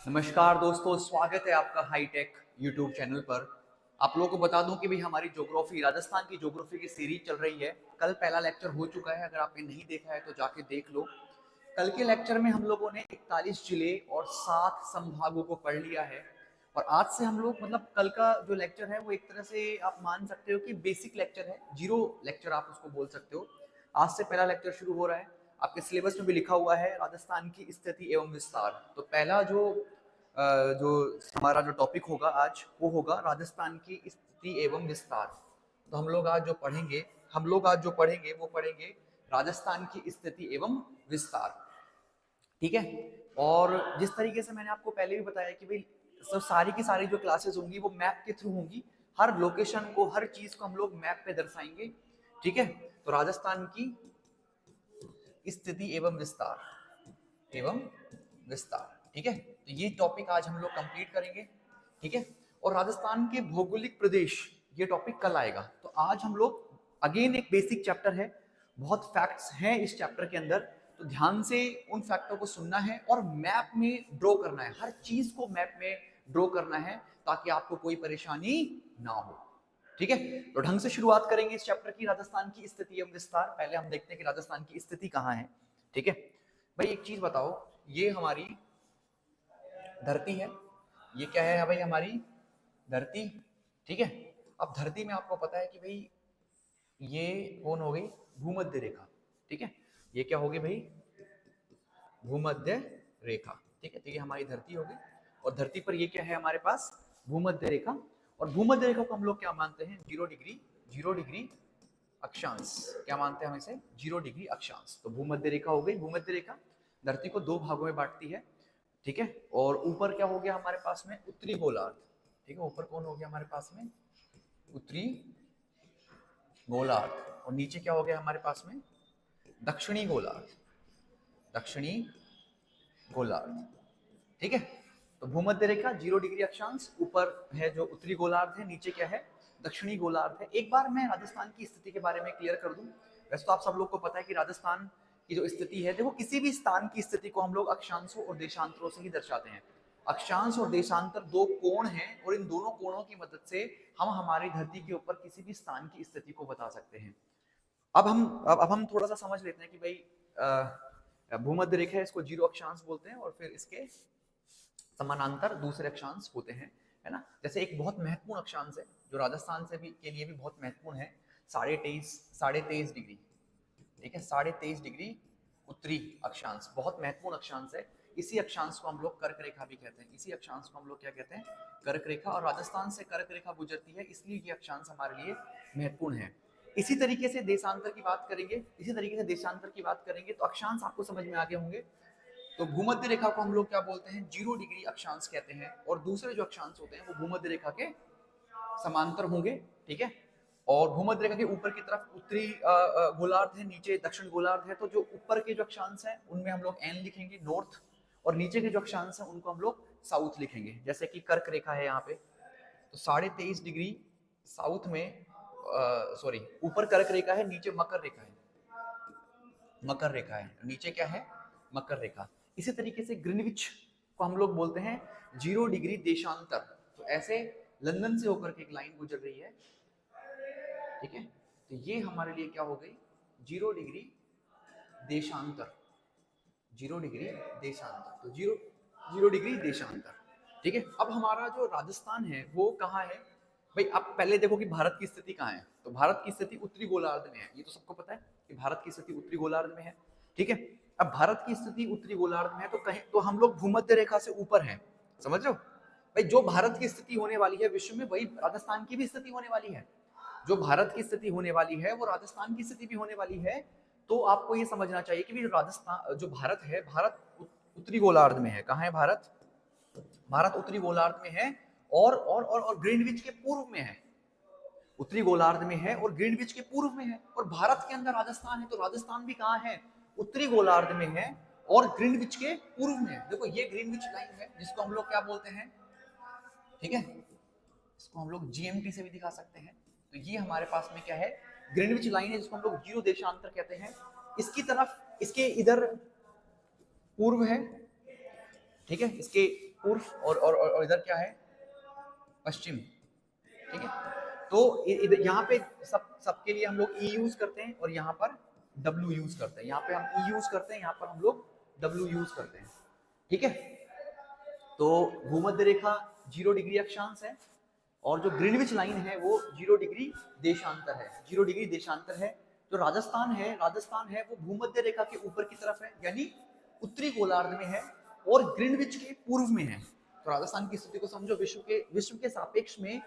नमस्कार दोस्तों, स्वागत है आपका हाईटेक यूट्यूब चैनल पर। आप लोगों को बता दूं कि भाई हमारी ज्योग्राफी, राजस्थान की ज्योग्राफी की सीरीज चल रही है। कल पहला लेक्चर हो चुका है, अगर आपने नहीं देखा है तो जाके देख लो। कल के लेक्चर में हम लोगों ने 41 जिले और 7 संभागों को पढ़ लिया है। और आज से हम लोग कल का जो लेक्चर है वो एक तरह से आप मान सकते हो कि बेसिक लेक्चर है, जीरो लेक्चर आप उसको बोल सकते हो। आज से पहला लेक्चर शुरू हो रहा है। आपके सिलेबस में भी लिखा हुआ है राजस्थान की स्थिति एवं विस्तार। तो पहला जो हमारा जो टॉपिक होगा आज वो होगा राजस्थान की स्थिति एवं विस्तार। तो हम लोग आज जो पढ़ेंगे वो पढ़ेंगे राजस्थान की स्थिति एवं विस्तार। ठीक है। और जिस तरीके से मैंने आपको पहले भी बताया कि भाई सब सारी की सारी जो क्लासेस होंगी वो मैप के थ्रू होंगी। हर लोकेशन को, हर चीज को हम लोग मैप पे दर्शाएंगे। ठीक है। तो राजस्थान की स्थिति एवं विस्तार। ठीक है। तो ये टॉपिक आज हम लोग कंप्लीट करेंगे। ठीक है। और राजस्थान के भौगोलिक प्रदेश, ये टॉपिक कल आएगा। तो आज हम लोग अगेन एक बेसिक चैप्टर है, बहुत फैक्ट्स हैं इस चैप्टर के अंदर। तो ध्यान से उन फैक्टों को सुनना है और मैप में ड्रॉ करना है, हर चीज को मैप में ड्रॉ करना है ताकि आपको कोई परेशानी ना हो। ठीक है। तो ढंग से शुरुआत करेंगे इस चैप्टर की, राजस्थान की स्थिति एवं विस्तार। पहले हम देखते हैं कि राजस्थान की स्थिति कहाँ है। ठीक है। भाई एक चीज बताओ, ये हमारी धरती है। ये क्या है भाई? हमारी धरती। ठीक है। अब धरती में आपको पता है कि भाई ये कौन हो गई? भूमध्य रेखा। ठीक है। ये क्या होगी भाई? भूमध्य रेखा। ठीक है। तो ये हमारी धरती होगी और धरती पर ये क्या है हमारे पास? भूमध्य रेखा। और भूमध्य रेखा को हम लोग क्या मानते हैं? 0 डिग्री, 0 डिग्री अक्षांश। क्या मानते हैं हम इसे? 0 डिग्री अक्षांश। तो भूमध्य रेखा हो गई। भूमध्य रेखा धरती को 2 भागों में बांटती है। ठीक है। और ऊपर क्या हो गया हमारे पास में? उत्तरी गोलार्ध। ठीक है। ऊपर कौन हो गया हमारे पास में? उत्तरी गोलार्ध। और नीचे क्या हो गया हमारे पास में? दक्षिणी गोलार्ध। दक्षिणी गोलार्ध। ठीक है। तो भूमध्य रेखा 0 डिग्री अक्षांश, ऊपर है जो उत्तरी गोलार्ध है, नीचे क्या है? दक्षिणी गोलार्ध है। एक बार मैं राजस्थान की स्थिति के बारे में क्लियर कर दूं। वैसे तो आप सब लोग को पता है कि राजस्थान की जो स्थिति है, देखो किसी भी स्थान की स्थिति को हम लोग अक्षांशों और देशांतरों से ही दर्शाते हैं। अक्षांश और देशांतर 2 कोण हैं और इन दोनों कोणों की मदद से हम हमारी धरती के ऊपर किसी भी स्थान की स्थिति को बता सकते हैं। अब हम थोड़ा सा समझ लेते हैं कि भाई भूमध्य रेखा है, इसको 0 अक्षांश बोलते हैं और फिर इसके समानांतर दूसरे अक्षांश होते हैं, है ना। जैसे एक बहुत महत्वपूर्ण अक्षांश है जो राजस्थान से भी के लिए भी बहुत महत्वपूर्ण है, 23.5 डिग्री। ठीक है। 23.5 डिग्री उत्तरी अक्षांश बहुत महत्वपूर्ण अक्षांश है। इसी अक्षांश को हम लोग कर्क रेखा भी कहते हैं। इसी अक्षांश को हम लोग क्या कहते हैं? कर्क रेखा। और राजस्थान से कर्क रेखा गुजरती है, इसलिए ये अक्षांश हमारे लिए महत्वपूर्ण है। इसी तरीके से देशांतर की बात करेंगे, तो अक्षांश आपको समझ में आ गए होंगे। तो भूमध्य रेखा को हम लोग क्या बोलते हैं? 0 डिग्री अक्षांश कहते हैं। और दूसरे जो अक्षांश होते हैं वो भूमध्य रेखा के समांतर होंगे। ठीक है। और भूमध्य रेखा के ऊपर की तरफ उत्तरी गोलार्ध है, नीचे दक्षिण गोलार्ध है। तो जो ऊपर के जो अक्षांश हैं उनमें हम लोग एन लिखेंगे, नॉर्थ। और नीचे के जो अक्षांश हैं उनको हम लोग साउथ लिखेंगे। जैसे कि कर्क रेखा है यहाँ पे, तो 23.5 डिग्री साउथ में, सॉरी, ऊपर कर्क रेखा है, नीचे मकर रेखा है। मकर रेखा है, नीचे क्या है? मकर रेखा। इसी तरीके से ग्रीनविच को हम लोग बोलते हैं 0 डिग्री देशांतर। तो ऐसे लंदन से होकर के एक लाइन गुजर रही है। ठीक है। तो ये हमारे लिए क्या हो गई? 0 डिग्री देशांतर। 0 डिग्री देशांतर। तो 0 डिग्री देशांतर। ठीक है। अब हमारा जो राजस्थान है वो कहाँ है भाई? अब पहले देखो कि भारत की स्थिति कहाँ है। तो भारत की स्थिति उत्तरी गोलार्ध में है। ये तो सबको पता है कि भारत की स्थिति उत्तरी गोलार्ध में है। ठीक है। अब भारत की स्थिति उत्तरी गोलार्ध में है तो कहीं तो हम लोग भूमध्य रेखा से ऊपर हैं। समझ रहे हो भाई? जो भारत की स्थिति होने वाली है विश्व में, वही राजस्थान की भी स्थिति होने वाली है। जो भारत की स्थिति होने वाली है वो राजस्थान की स्थिति भी होने वाली है। तो आपको ये समझना चाहिए कि राजस्थान जो भारत है, भारत उत्तरी गोलार्ध में है। कहाँ है भारत? भारत उत्तरी गोलार्ध में है और ग्रीनविच के पूर्व में है। उत्तरी गोलार्ध में है और ग्रीनविच के पूर्व में है। और भारत के अंदर राजस्थान है, तो राजस्थान भी कहाँ है? उत्तरी गोलार्ध में है और ग्रीनविच के पूर्व में है। देखो ये ग्रीनविच लाइन है जिसको हम लोग क्या बोलते हैं? ठीक है। इसको हम लोग जीएमटी से भी दिखा सकते हैं। तो ये हमारे पास में क्या है? ग्रीनविच लाइन है जिसको हम लोग 0 देशांतर कहते हैं। इसकी तरफ, इसके इधर पूर्व है। ठीक है। इसके पूर्व और इधर क्या है, पश्चिम। ठीक है, तो इधर यहाँ पे सबके लिए हम लोग ई यूज करते हैं और यहाँ पर डब्ल्यू यूज करते हैं। यहाँ पे हम ई यूज करते हैं, यहाँ पर हम लोग डब्ल्यू यूज करते हैं। ठीक है, तो भूमध्य रेखा 0 डिग्री अक्षांश है और जो ग्रीनविच लाइन है वो 0 डिग्री देशांतर है। 0 डिग्री देशांतर है। जो राजस्थान है वो भूमध्य रेखा के ऊपर की तरफ है, यानी उत्तरी गोलार्ध में है और ग्रीनविच के पूर्व में है। तो राजस्थान की स्थिति को समझो, विश्व के सापेक्ष में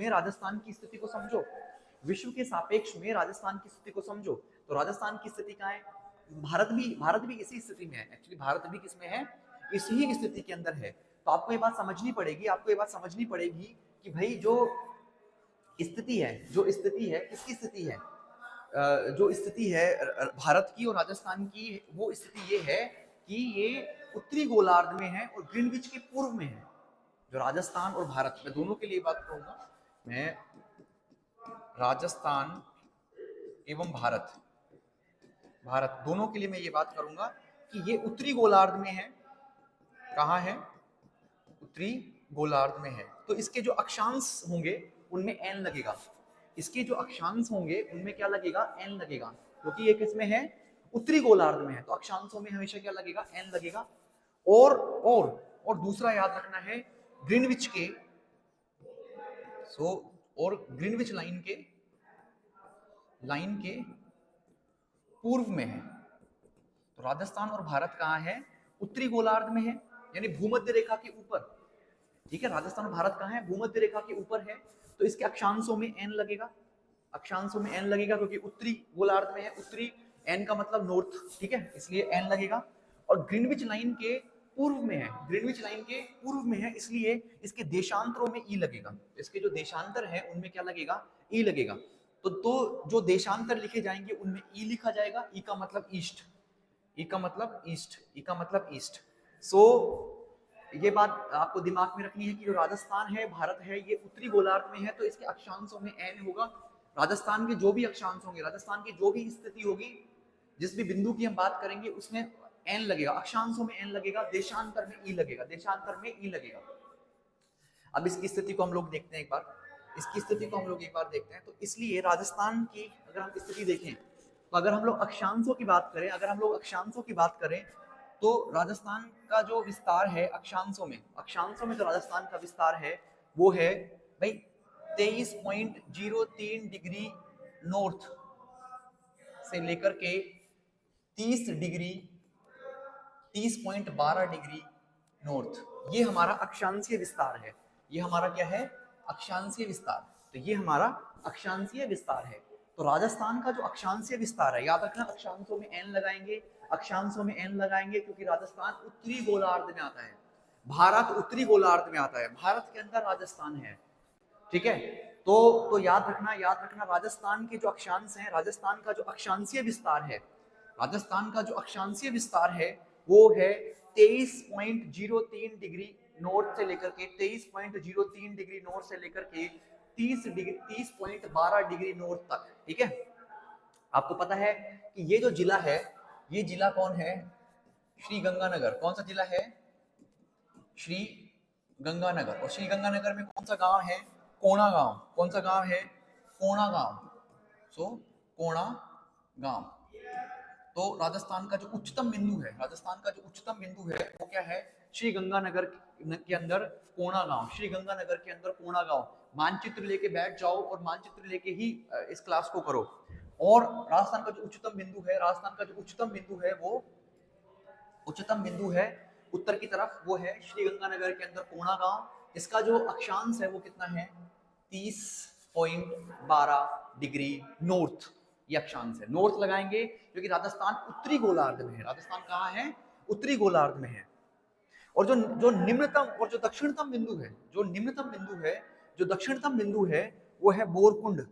राजस्थान की स्थिति को समझो। विश्व के सापेक्ष में राजस्थान की स्थिति को समझो। तो राजस्थान की स्थिति कहाँ है? भारत भी इसी स्थिति में है। एक्चुअली भारत भी किसमें है? इसी स्थिति के अंदर है। तो आपको ये बात समझनी पड़ेगी कि भाई जो स्थिति है किसकी स्थिति है? जो स्थिति है भारत की और राजस्थान की, वो स्थिति ये है कि ये उत्तरी गोलार्ध में है और ग्रीनविच के पूर्व में है। जो राजस्थान और भारत, मैं दोनों के लिए बात करूंगा। मैं राजस्थान एवं भारत दोनों के लिए मैं ये बात करूंगा कि ये उत्तरी गोलार्ध में है। कहाँ है? उत्तरी गोलार्ध में है। तो इसके जो अक्षांश होंगे उनमें एन लगेगा। इसके जो अक्षांश होंगे उनमें क्या लगेगा? एन लगेगा, क्योंकि ये किसमें है? उत्तरी गोलार्ध में है। तो अक्षांशों में हमेशा क्या लगेगा? एन लगेगा। और दूसरा याद रखना है, ग्रीनविच के और ग्रीनविच लाइन के पूर्व में है। तो राजस्थान और भारत कहाँ है? उत्तरी गोलार्ध में है, यानी भूमध्य रेखा के ऊपर। ठीक है, राजस्थान और भारत कहाँ है? भूमध्य रेखा के ऊपर है। तो इसके अक्षांशों में एन लगेगा, क्योंकि उत्तरी गोलार्ध में है। उत्तरी, एन का मतलब नॉर्थ। ठीक है, इसलिए एन लगेगा। और ग्रीनविच लाइन के पूर्व में है, इसलिए इसके देशांतरों में ई लगेगा। इसके जो देशांतर है उनमें क्या लगेगा? ई लगेगा। तो जो देशांतर लिखे जाएंगे उनमें ई लिखा जाएगा। ई का मतलब ईस्ट। सो ये बात आपको दिमाग में रखनी है कि जो राजस्थान है, भारत है, ये उत्तरी गोलार्ध में है, तो इसके अक्षांशों में एन होगा। राजस्थान के जो भी अक्षांश होंगे, राजस्थान की जो भी स्थिति होगी, जिस भी बिंदु की हम बात करेंगे उसमें एन लगेगा, अक्षांशों में एन लगेगा, देशांतर में ई लगेगा। अब इसकी स्थिति को हम लोग देखते हैं एक बार। तो इसलिए राजस्थान की अगर हम स्थिति देखें, तो अगर हम लोग अक्षांशों की बात करें तो राजस्थान का जो विस्तार है अक्षांशों में जो राजस्थान का विस्तार है वो है भाई 23.03 डिग्री नॉर्थ से लेकर के 30.12 डिग्री नॉर्थ। ये हमारा अक्षांशीय विस्तार है। ये हमारा क्या है? अक्षांशीय विस्तार। तो ये हमारा अक्षांशीय विस्तार है। तो राजस्थान का जो अक्षांशीय विस्तार है, याद रखना अक्षांशों में एन लगाएंगे, क्योंकि राजस्थान उत्तरी गोलार्ध में आता है, भारत उत्तरी गोलार्ध में आता है, भारत के अंदर राजस्थान है। ठीक है, तो याद रखना राजस्थान के जो अक्षांश हैं, राजस्थान का जो अक्षांशीय विस्तार है वो है 23.03 डिग्री नॉर्थ से लेकर के 30.12 डिग्री नॉर्थ तक। ठीक है, आपको पता है कि ये जो जिला है, ये जिला कौन है? श्री गंगानगर। कौन सा जिला है? श्री गंगानगर। और श्री गंगानगर में कौन सा गांव है? कोणा गांव। कौन सा गांव है? कोणा गांव। कोणा गांव। तो राजस्थान का जो उच्चतम बिंदु है वो क्या है? श्री गंगानगर के अंदर कोणा गांव। श्री गंगानगर के अंदर कोणा गांव। मानचित्र लेके बैठ जाओ और मानचित्र लेके ही इस क्लास को करो। और राजस्थान का जो उच्चतम बिंदु है उत्तर की तरफ, वो है श्री गंगानगर के अंदर कोणा गांव। इसका जो अक्षांश है वो कितना है? 30.12 डिग्री नॉर्थ। ये अक्षांश है। नॉर्थ लगाएंगे क्योंकि राजस्थान उत्तरी गोलार्ध में है। राजस्थान कहाँ है? उत्तरी गोलार्ध में है। और जो निम्नतम और जो दक्षिणतम बिंदु है वो है बोरकुंड।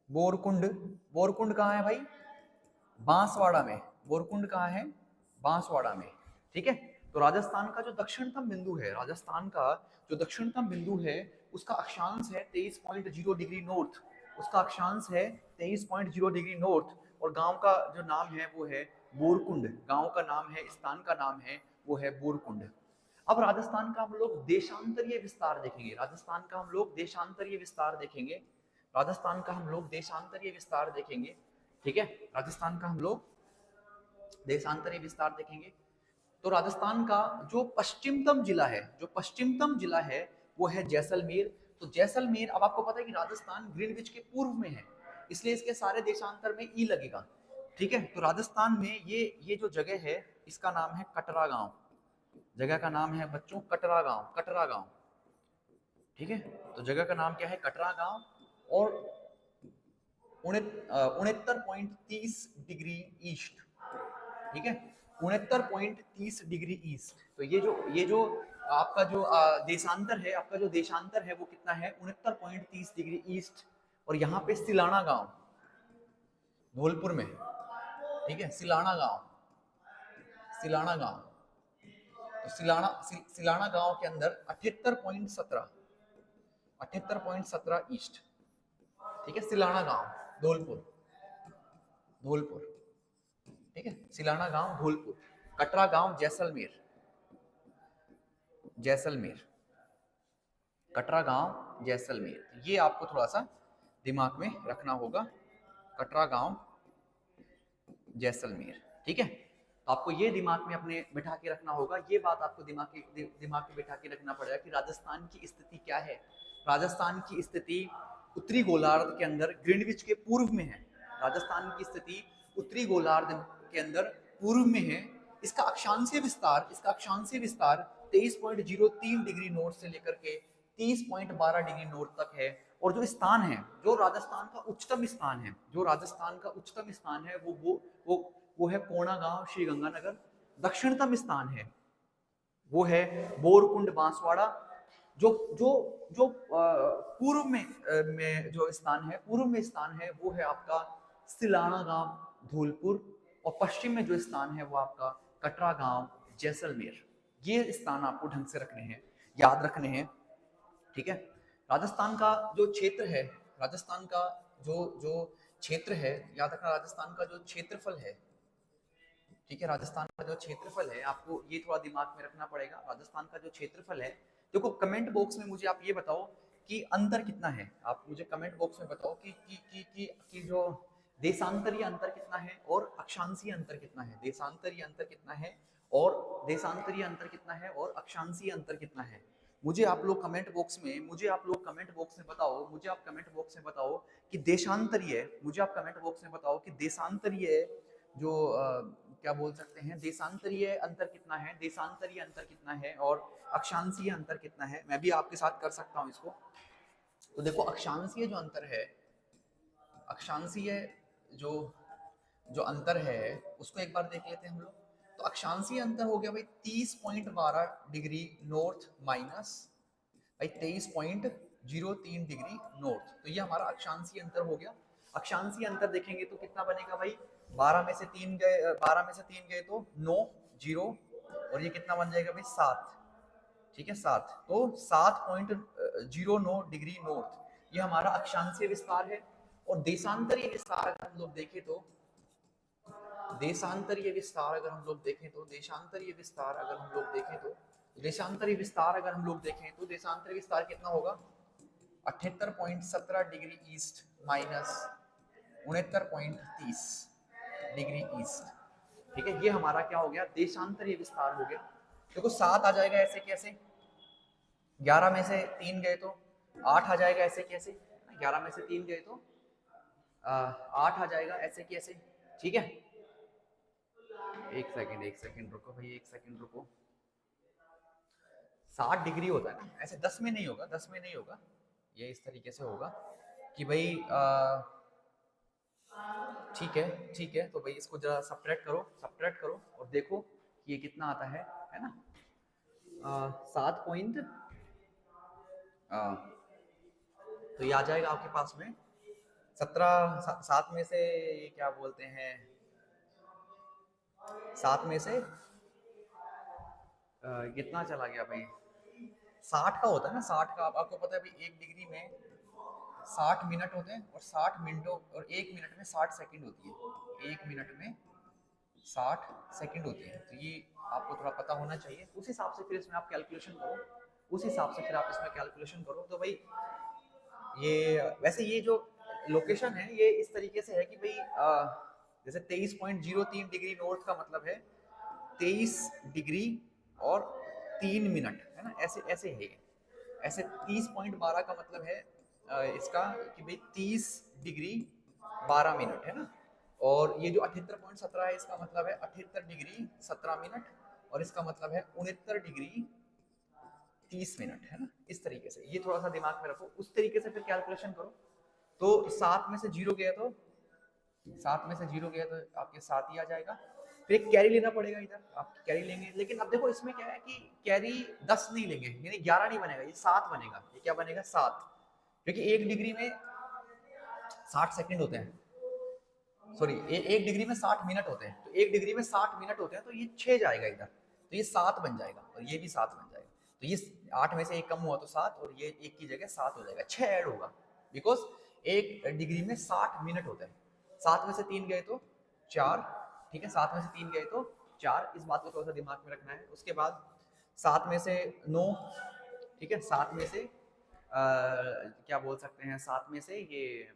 बोरकुंड कहाँ है भाई? बांसवाड़ा में। बोरकुंड कहाँ है? बांसवाड़ा में। ठीक है, तो राजस्थान का जो दक्षिणतम बिंदु है उसका अक्षांश है 23.0 डिग्री नॉर्थ। और गांव का जो नाम है वो है बोरकुंड। गांव का नाम है, स्थान का नाम है वो है बोरकुंड। अब राजस्थान का हम लोग देशांतरीय विस्तार देखेंगे, राजस्थान का हम लोग देशांतरीय विस्तार देखेंगे, राजस्थान का हम लोग देशांतरीय विस्तार देखेंगे। ठीक है, राजस्थान का हम लोग देशांतरीय विस्तार देखेंगे। तो राजस्थान का जो पश्चिमतम जिला है, जो पश्चिमतम जिला है वो है जैसलमेर। तो जैसलमेर, अब आपको पता है कि राजस्थान ग्रीनविच के पूर्व में है, इसलिए इसके सारे देशांतर में ई लगेगा। ठीक है, तो राजस्थान में ये जो जगह है इसका नाम है कटरा गांव। जगह का नाम है बच्चों कटरा गांव, कटरा गांव। ठीक है, तो जगह का नाम क्या है, कटरा गांव। और 69.30 डिग्री ईस्ट। ठीक है, 69.30 डिग्री ईस्ट। तो ये जो आपका जो देशांतर है, आपका जो देशांतर है वो कितना है, 69.30 डिग्री ईस्ट। और यहाँ पे सिलाना गांव धौलपुर में। ठीक है, सिलाना गांव, सिलाना गांव। तो सिलाना गांव के अंदर 78.17 ईस्ट। ठीक है, सिलाना गांव धौलपुर, धौलपुर। ठीक है, सिलाना गांव धौलपुर, कटरा गांव जैसलमेर, जैसलमेर, कटरा गांव जैसलमेर। ये आपको थोड़ा सा दिमाग में रखना होगा, कटरा गांव जैसलमेर। ठीक है, तो आपको ये दिमाग में अपने बिठा के रखना होगा, ये बात आपको दिमाग में बिठा के रखना पड़ेगा कि राजस्थान की स्थिति क्या है। राजस्थान की स्थिति उत्तरी गोलार्ध के अंदर ग्रीनविच के पूर्व में है। राजस्थान की स्थिति उत्तरी गोलार्ध के अंदर पूर्व में है। इसका अक्षांशीय विस्तार, 23.03 डिग्री नॉर्थ से लेकर के 30.12 डिग्री नॉर्थ तक है। और जो स्थान है, जो राजस्थान का उच्चतम स्थान है, जो राजस्थान का उच्चतम स्थान है वो है कोणा गांव, श्री गंगानगर। दक्षिणतम स्थान है वो है बोरकुंड बांसवाड़ा। जो जो जो पूर्व में जो स्थान है, पूर्व में स्थान है वो है आपका सिलाना गांव धौलपुर। और पश्चिम में जो स्थान है वो आपका कटरा गांव जैसलमेर। ये स्थान आपको ढंग से रखने हैं, याद रखने हैं। ठीक है, राजस्थान का जो क्षेत्र है, राजस्थान का जो जो क्षेत्र है, याद रखना राजस्थान का जो क्षेत्रफल है। ठीक है, राजस्थान का जो क्षेत्रफल है आपको ये थोड़ा दिमाग में रखना पड़ेगा। राजस्थान का जो क्षेत्रफल है, देखो कमेंट बॉक्स में मुझे आप ये बताओ कि अंतर कितना है। आप मुझे कमेंट बॉक्स में बताओ कि जो देशांतरीय अंतर कितना है और अक्षांशीय अंतर कितना है। देशांतरीय अंतर कितना है और देशांतरीय अंतर कितना है और अक्षांशीय अंतर कितना है। मुझे आप लोग कमेंट बॉक्स में बताओ, मुझे आप कमेंट बॉक्स में बताओ कि देशांतरीय, मुझे आप कमेंट बॉक्स में बताओ कि देशांतरीय जो क्या बोल सकते हैं, देशांतरीय अंतर कितना है, देशांतरीय अंतर कितना है और अक्षांशीय अंतर कितना है। मैं भी आपके साथ कर सकता हूं इसको। तो देखो अक्षांशीय जो अंतर है, अक्षांशीय जो जो अंतर है उसको एक बार देख लेते हैं हम लोग। तो अक्षांशीय अंतर हो गया भाई 30.12 डिग्री नॉर्थ माइनस भाई 23.03 डिग्री नॉर्थ। तो ये हमारा अक्षांशीय अंतर हो गया। अक्षांशीय अंतर देखेंगे तो कितना बनेगा भाई, 12 में से 3 गए, 12 में से 3 गए तो 9, 0। और ये कितना बन जाएगा भाई 7। ठीक है, 7। तो 7.09 डिग्री नॉर्थ ये हमारा अक्षांशीय विस्तार है। और देशांतरीय विस्तार अगर हम लोग देखें तो, देशांतरीय विस्तार अगर हम लोग देखें तो, देशांतरीय विस्तार अगर हम लोग देखें तो, देशांतरीय विस्तार अगर हम लोग देखें तो देशांतरीय विस्तार कितना होगा, 78.17 degree east minus 69.30 degree east. ठीक है, ये हमारा क्या हो गया, देशांतरीय विस्तार हो गया। देखो 7 आ जाएगा ऐसे कैसे, 11 में से 3 गए तो 8 आ जाएगा ऐसे कैसे, 11 में से 3 गए तो 8 आ जाएगा ऐसे कैसे। ठीक है, एक सेकंड रुको भाई, एक सेकंड रुको। 60 डिग्री होता है ना, ऐसे 10 में नहीं होगा, 10 में नहीं होगा। ये इस तरीके से होगा कि भाई ठीक है, ठीक है। तो भाई इसको जरा सब्ट्रैक्ट करो, सब्ट्रैक्ट करो और देखो कि ये कितना आता है ना। 7 पॉइंट, तो ये आ जाएगा आपके पास में 17। 7 में से ये क्या बोलते हैं, 7 में से कितना चला गया भाई, 60 का होता है ना, 60 का। आपको पता है भाई 1 डिग्री में 60 मिनट होते हैं और 60 मिनटों और 1 मिनट में 60 सेकंड होती है। 1 मिनट में 60 सेकंड होती है। तो ये आपको थोड़ा पता होना चाहिए, उस हिसाब से फिर इसमें आप कैलकुलेशन करो, उस हिसाब से फिर आप इसमें कैलकुलेशन करो। तो भाई ये वैसे ये जो लोकेशन है ये इस तरीके से है कि भाई जैसे 23.03 डिग्री नॉर्थ का मतलब है 23 डिग्री और 3 मिनट, है ना, ऐसे ऐसे है ये। ऐसे 30.12 का मतलब है इसका कि भाई 30 डिग्री 12 मिनट, है ना। और ये जो 78.17 है इसका मतलब है 78 डिग्री 17 मिनट, और इसका मतलब है 69 डिग्री 30 मिनट, है ना। इस तरीके से ये थोड़ा सा दिमाग में रखो, उस तरीके से फिर कैलकुलेशन करो। तो 7 में से 0 गया तो 7 में से 0 गया तो आपके 7 ही आ जाएगा। फिर एक कैरी लेना पड़ेगा, इधर आप कैरी लेंगे, लेकिन अब देखो इसमें क्या है कि कैरी 10 नहीं लेंगे, यानी 11 नहीं बनेगा, ये 7 बनेगा। ये क्या बनेगा? 7, क्योंकि 1 डिग्री में 60 सेकंड होते हैं, सॉरी 1 डिग्री में 60 मिनट होते हैं, तो 1 डिग्री में 60 मिनट होते हैं, तो ये 6 जाएगा इधर, तो ये 7 बन जाएगा, और ये भी 7 बन जाएगा। तो ये 8 में से 1 कम हुआ तो 7, और ये 1 की जगह 7 हो जाएगा, 6 ऐड होगा, बिकॉज 1 डिग्री में 60 मिनट होते हैं। 7 में से 3 गए तो 4, ठीक है, 7 में से 3 गए तो 4, इस बात को थोड़ा सा दिमाग में रखना है। उसके बाद 7 में से 9, ठीक है, 7 में से क्या बोल सकते हैं, 7 में से ये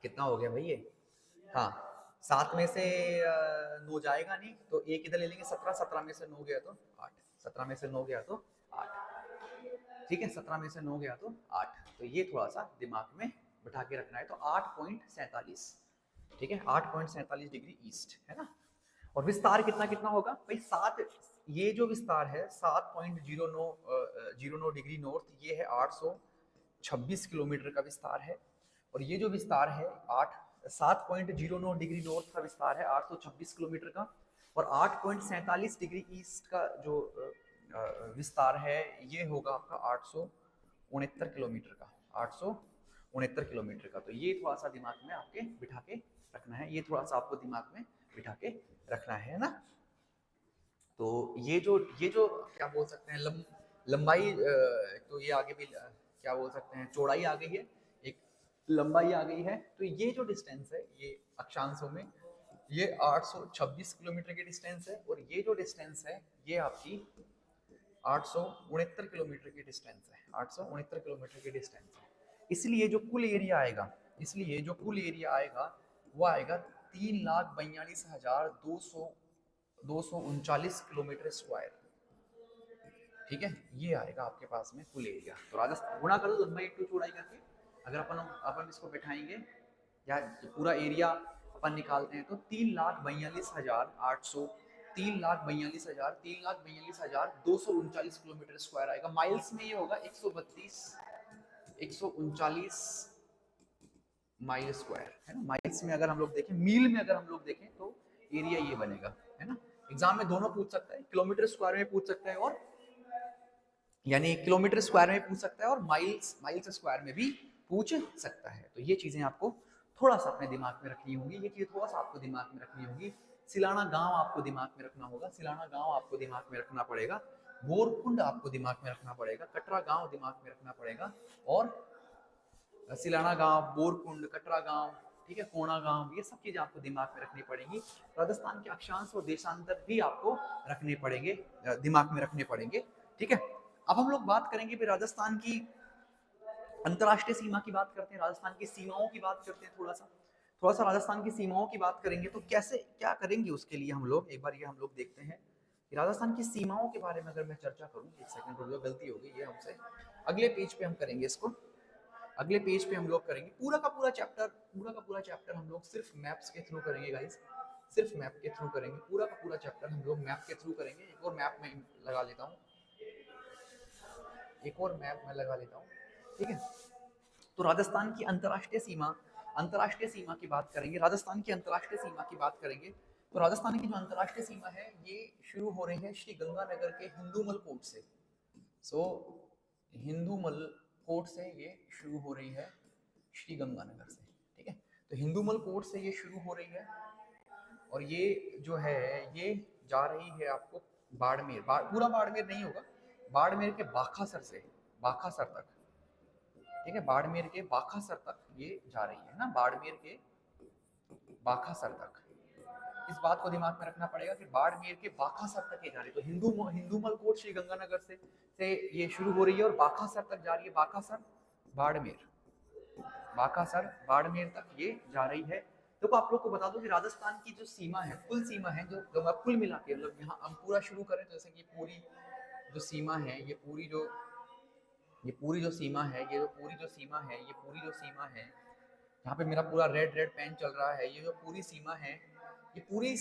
कितना हो गया भाई ये, हाँ 7 में से 9 जाएगा नहीं, तो एक इधर ले लेंगे 17, 17 में से 9 गया तो 8, 17 में से 9 गया तो 8, ठीक है, 17 में से 9 गया तो 8। तो ये थोड़ा सा दिमाग में बिठा के रखना है। तो 8.47, ठीक है, 8.47 डिग्री ईस्ट, है ना। और विस्तार कितना कितना होगा भाई? 7, ये जो विस्तार है 7.09 डिग्री नॉर्थ, ये है 826 किलोमीटर का विस्तार है। और ये जो विस्तार है 7.09 डिग्री नॉर्थ का विस्तार है 826 किलोमीटर का, और 8.47 डिग्री ईस्ट का जो विस्तार है ये होगा आपका 869 किलोमीटर का, 869 किलोमीटर का। तो ये थोड़ा सा दिमाग में आपके बिठा के रखना है, ये थोड़ा सा आपको दिमाग में बिठा के रखना है ना। तो ये जो क्या बोल सकते हैं लंबाई, तो ये आगे भी क्या बोल सकते हैं, चौड़ाई आ गई है, एक लंबाई आ गई है। तो ये जो डिस्टेंस है ये अक्षांशों में ये 826 किलोमीटर की डिस्टेंस है, और ये जो डिस्टेंस है ये आपकी 869 किलोमीटर की डिस्टेंस है, 869 किलोमीटर की डिस्टेंस है। इसलिए जो कुल एरिया आएगा, इसलिए जो कुल एरिया आएगा वो आएगा 3,42,200 239 किलोमीटर स्क्वायर, ठीक है, ये आएगा आपके पास में कुल एरिया। तो राजस्थान गुणा करो लंबाई इंटू चौड़ाई करके, अगर अपन इसको बैठाएंगे या पूरा एरिया अपन निकालते हैं तो 3,42,800 3,42,239 किलोमीटर स्क्वायर आएगा। माइल्स में ये होगा 139 माइल स्क्वायर, है ना। माइल्स में अगर हम लोग देखें, मील में अगर हम लोग देखें तो एरिया ये बनेगा, है ना। एग्जाम में दोनों पूछ सकता है, किलोमीटर स्क्वायर में पूछ सकता है, और यानी किलोमीटर स्क्वायर में पूछ सकता है, और माइल्स स्क्वायर में भी पूछ सकता है। तो ये चीजें आपको थोड़ा सा अपने दिमाग में रखनी होगी, ये चीज थोड़ा सा आपको दिमाग में रखनी होगी। सिलाना गांव आपको दिमाग में रखना होगा, सिलाना गांव आपको दिमाग में रखना पड़ेगा, बोरकुंड आपको दिमाग में रखना पड़ेगा, कटरा गांव दिमाग में रखना पड़ेगा, और सिलाना गांव, बोरकुंड, कटरा गांव, ठीक है, कोणा गांव, ये सब चीजें आपको दिमाग में रखनी पड़ेंगी। राजस्थान के अक्षांश और देशांतर भी आपको रखने पड़ेंगे, दिमाग में रखने पड़ेंगे, ठीक है। अब हम लोग बात करेंगे फिर राजस्थान की अंतरराष्ट्रीय सीमा की बात करते हैं, राजस्थान की सीमाओं की बात करते हैं, थोड़ा सा राजस्थान की सीमाओं की बात करेंगे। तो कैसे क्या करेंगे उसके लिए हम लोग एक बार ये हम लोग देखते हैं कि राजस्थान की सीमाओं के बारे में अगर मैं चर्चा करूं, एक सेकंड रुक जाओ, गलती हो गई ये हमसे, अगले पेज पे हम करेंगे इसको, अगले पेज पे हम लोग करेंगे पूरा का पूरा चैप्टर हम लोग सिर्फ मैप्स के थ्रू करेंगे गाइस, सिर्फ मैप के थ्रू करेंगे, पूरा का पूरा चैप्टर हम लोग मैप के थ्रू करेंगे। एक और मैप में लगा लेता हूँ, एक और मैप में लगा लेता हूँ, ठीक है। तो राजस्थान की अंतरराष्ट्रीय सीमा की बात करेंगे, राजस्थान की अंतरराष्ट्रीय सीमा की बात करेंगे। तो राजस्थान की जो अंतरराष्ट्रीय सीमा है ये शुरू हो रही है श्री गंगानगर के हिंदूमल कोट से। सो हिंदूमल कोट से ये शुरू हो रही है श्री गंगानगर से, ठीक है। तो हिंदूमल कोट से ये शुरू हो रही है, और ये जो है ये जा रही है आपको बाड़मेर, पूरा बाड़मेर नहीं होगा, बाड़मेर के बाखासर से, बाखासर तक, ठीक है, बाड़मेर के बाखासर तक ये जा रही है ना, बाड़मेर के बाखासर तक, इस बात को दिमाग में रखना पड़ेगा कि बाड़मेर के बाखासर तक ये जा रही है। तो हिंदूमल कोट श्री गंगानगर से ये शुरू हो रही है और बाखासर तक जा रही है। बाखासर बाड़मेर, बाकासर बाड़मेर तक ये जा रही है। देखो आप लोग को बता दो कि राजस्थान की जो सीमा है, कुल सीमा है, जो कुल मिला के मतलब यहाँ हम पूरा शुरू करें तो जैसे कि पूरी जो सीमा है, ये पूरी जो सीमा है, ये जो पूरी जो सीमा है, ये पूरी जो सीमा है, यहाँ पे मेरा पूरा रेड पेन चल रहा है, ये जो पूरी सीमा है, ये पूरी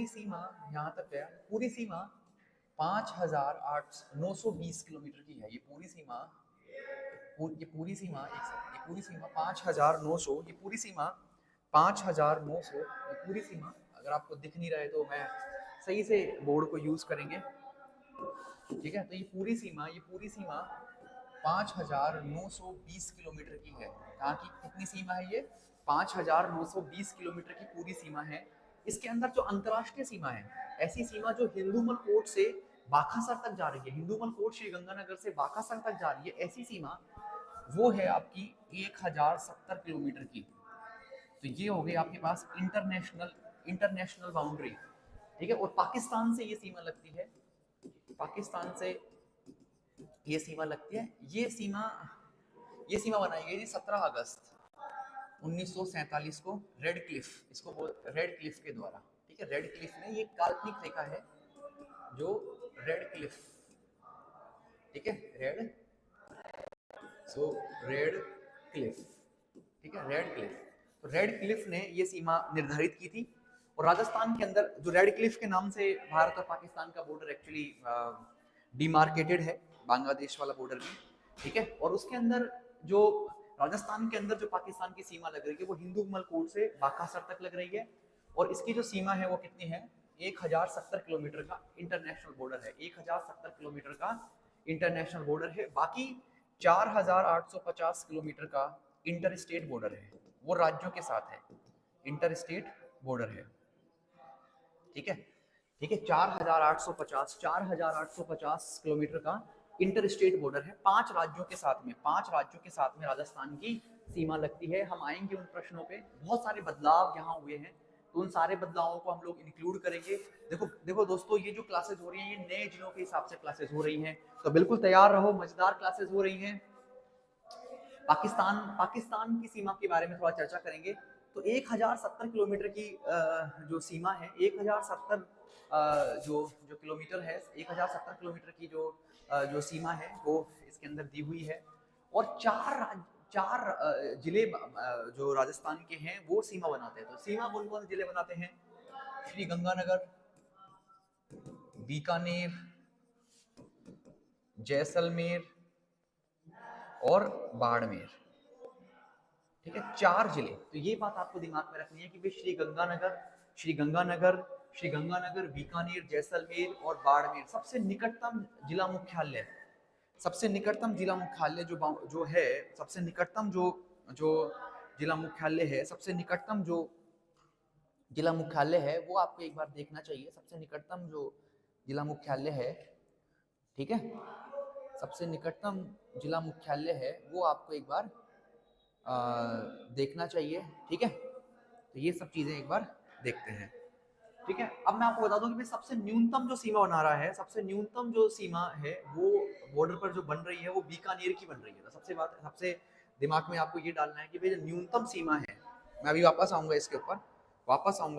सीमा यहाँ तक है। पूरी सीमा 5,920 किलोमीटर की है। ये पूरी सीमा 5,900, ये पूरी सीमा 5,900, ये पूरी सीमा, अगर आपको दिख नहीं रहा है तो मैं सही से बोर्ड को यूज करेंगे, ठीक है। तो ये पूरी सीमा 5,920 किलोमीटर की है। कहाँ की कितनी सीमा है ये? 5,920 किलोमीटर की पूरी सीमा है। इसके अंदर जो अंतर्राष्ट्रीय सीमा है, ऐसी सीमा जो हिंदूमल कोट से बाखासर तक जा रही है, हिंदूमल कोट श्री गंगानगर से बाखासर तक जा रही है, ऐसी सीमा वो है आपकी 1,070 किलोमीटर की। तो ये हो गई आपके पास इंटरनेशनल बाउंड्री, ठीक है। और पाकिस्तान से ये सीमा लगती है, पाकिस्तान से ये सीमा लगती है। ये सीमा बनाई गई थी 17 अगस्त 1947 को रेड क्लिफ के द्वारा, ठीक है। रेड क्लिफ ने, ये काल्पनिक रेखा है जो रेड क्लिफ, ठीक है, रेड क्लिफ, ठीक है, रेड क्लिफ। तो रेड क्लिफ ने ये सीमा निर्धारित की थी। और राजस्थान के अंदर जो रेड क्लिफ के नाम से भारत और पाकिस्तान का बॉर्डर एक्चुअली डिमार्केटेड है, बांग्लादेश वाला बॉर्डर भी, ठीक है। और उसके अंदर जो राजस्थान के अंदर जो पाकिस्तान की सीमा लग रही है वो हिंदूमल कोट से बाकासर तक लग रही है। और इसकी जो सीमा है वो कितनी है? 1,070 किलोमीटर का इंटरनेशनल बॉर्डर है, 1,070 किलोमीटर का इंटरनेशनल बॉर्डर है। बाकी 4,850 किलोमीटर का इंटर स्टेट बॉर्डर है, वो राज्यों के साथ है, इंटर स्टेट बॉर्डर है, ठीक है, ठीक है। 4,850 किलोमीटर का इंटर स्टेट बॉर्डर है, 5 राज्यों के साथ में राजस्थान की सीमा लगती है। हम आएंगे उन प्रश्नों पे, बहुत सारे बदलाव यहाँ हुए हैं, तो उन सारे बदलावों को हम लोग इंक्लूड करेंगे। देखो दोस्तों, ये जो क्लासेस हो रही हैं ये नए जिलों के हिसाब से क्लासेस हो रही हैं, तो बिल्कुल तैयार रहो, मजेदार क्लासेस हो रही हैं। पाकिस्तान की सीमा के बारे में थोड़ा चर्चा करेंगे। तो 1,070 किलोमीटर की जो सीमा है, 1,070 जो किलोमीटर है, 1,070 किलोमीटर की जो सीमा है वो इसके अंदर दी हुई है। और चार जिले जो राजस्थान के हैं वो सीमा बनाते हैं। तो सीमा कौन कौन से जिले बनाते हैं? श्री गंगानगर, बीकानेर, जैसलमेर और बाड़मेर, ठीक है, 4 जिले। तो ये बात आपको दिमाग में रखनी है कि भाई श्री गंगानगर, बीकानेर, जैसलमेर और बाड़मेर सबसे निकटतम जिला मुख्यालय, जो है, सबसे निकटतम जो जिला मुख्यालय है, वो आपको एक बार देखना चाहिए। सबसे निकटतम जो जिला मुख्यालय है, ठीक है, सबसे निकटतम जिला मुख्यालय है वो आपको एक बार देखना चाहिए, ठीक है। तो ये सब चीजें एक बार देखते हैं, ठीक है। अब मैं आपको बता दूं कि सबसे न्यूनतम जो सीमा बना रहा है, सबसे न्यूनतम जो सीमा है वो बॉर्डर पर जो बन रही है वो बीकानेर की बन रही है। तो सबसे दिमाग में आपको ये डालना है कि भाई जो न्यूनतम सीमा है, मैं अभी वापस आऊंगा इसके ऊपर,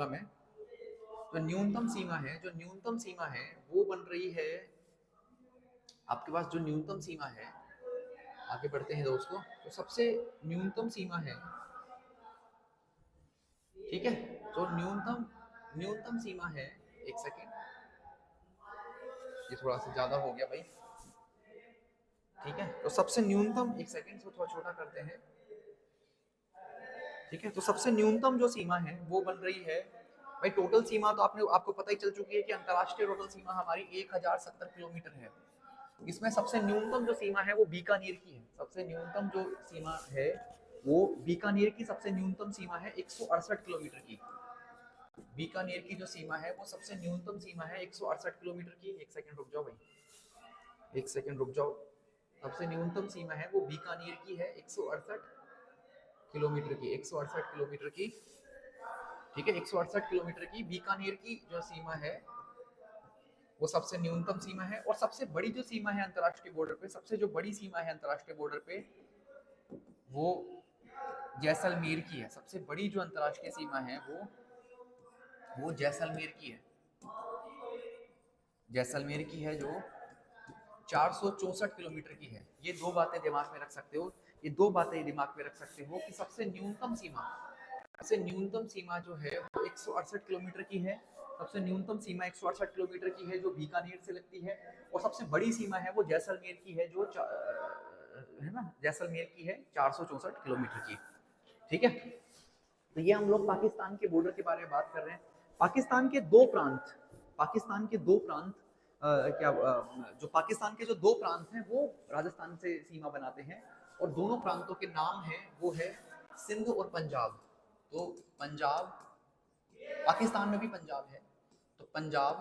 मैं। जो न्यूनतम सीमा है वो बन रही है आपके पास, जो न्यूनतम सीमा है, आगे बढ़ते हैं दोस्तों। तो सबसे न्यूनतम सीमा है, ठीक है, तो न्यूनतम सीमा है, एक सेकेंड, ये थोड़ा सा ज्यादा हो गया भाई, ठीक है। तो सबसे न्यूनतम, एक सेकेंड, इसको थोड़ा छोटा करते हैं, ठीक है। तो सबसे न्यूनतम जो सीमा है वो बन रही है भाई, टोटल सीमा तो आपको पता ही चल चुकी है कि अंतरराष्ट्रीय टोटल सीमा हमारी 1,070 किलोमीटर है। इसमें सबसे न्यूनतम जो सीमा है वो बीकानेर की है। सबसे न्यूनतम जो सीमा है वो बीकानेर की सबसे न्यूनतम सीमा है 168 किलोमीटर की। बीकानेर की जो सीमा है वो सबसे न्यूनतम सीमा है 168 किलोमीटर की। एक सेकंड रुक जाओ भाई, एक सेकंड रुक जाओ। सबसे न्यूनतम सीमा है वो बीकानेर की है 168 किलोमीटर की, 168 किलोमीटर की, ठीक है, 168 किलोमीटर की बीकानेर की जो सीमा है वो सबसे न्यूनतम सीमा है। और सबसे बड़ी जो सीमा है अंतर्राष्ट्रीय बॉर्डर पे, सबसे जो बड़ी सीमा है अंतर्राष्ट्रीय बॉर्डर पे, वो जैसलमेर की है। सबसे बड़ी जो अंतर्राष्ट्रीय सीमा है वो जैसलमेर की है। जैसलमेर की है जो 464 किलोमीटर की है। ये दो बातें दिमाग में रख सकते हो, ये दो बातें दिमाग में रख सकते हो कि सबसे न्यूनतम सीमा जो है वो 168 किलोमीटर की है। सबसे न्यूनतम सीमा 168 किलोमीटर की है जो बीकानेर से लगती है। और सबसे बड़ी सीमा है वो जैसलमेर की है जो है ना, जैसलमेर की है 464 किलोमीटर की। ठीक है, तो ये हम लोग पाकिस्तान के बॉर्डर के बारे में बात कर रहे हैं। पाकिस्तान के दो प्रांत जो पाकिस्तान के जो दो प्रांत हैं वो राजस्थान से सीमा बनाते हैं। और दोनों प्रांतों के नाम हैं वो है सिंध और पंजाब। तो पंजाब, पाकिस्तान में भी पंजाब है, तो पंजाब,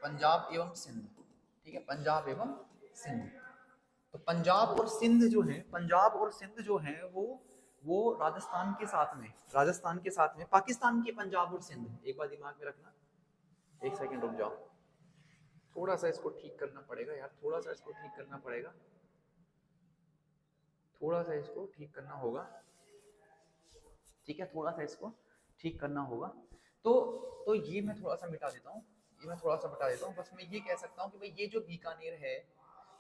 पंजाब एवं सिंध। ठीक है, पंजाब एवं सिंध। तो पंजाब और सिंध जो है, पंजाब और सिंध जो है वो राजस्थान के साथ में पाकिस्तान के पंजाब और सिंध। एक बार दिमाग में रखना, एक सेकंड रुक जाओ, थोड़ा सा इसको ठीक करना पड़ेगा यार, थोड़ा सा इसको ठीक करना पड़ेगा, थोड़ा सा इसको ठीक करना होगा। ठीक है, थोड़ा सा इसको ठीक करना होगा। तो ये मैं थोड़ा सा मिटा देता हूँ, ये मैं थोड़ा सा मिटा देता हूँ। बस मैं ये कह सकता हूँ कि भाई ये जो बीकानेर है,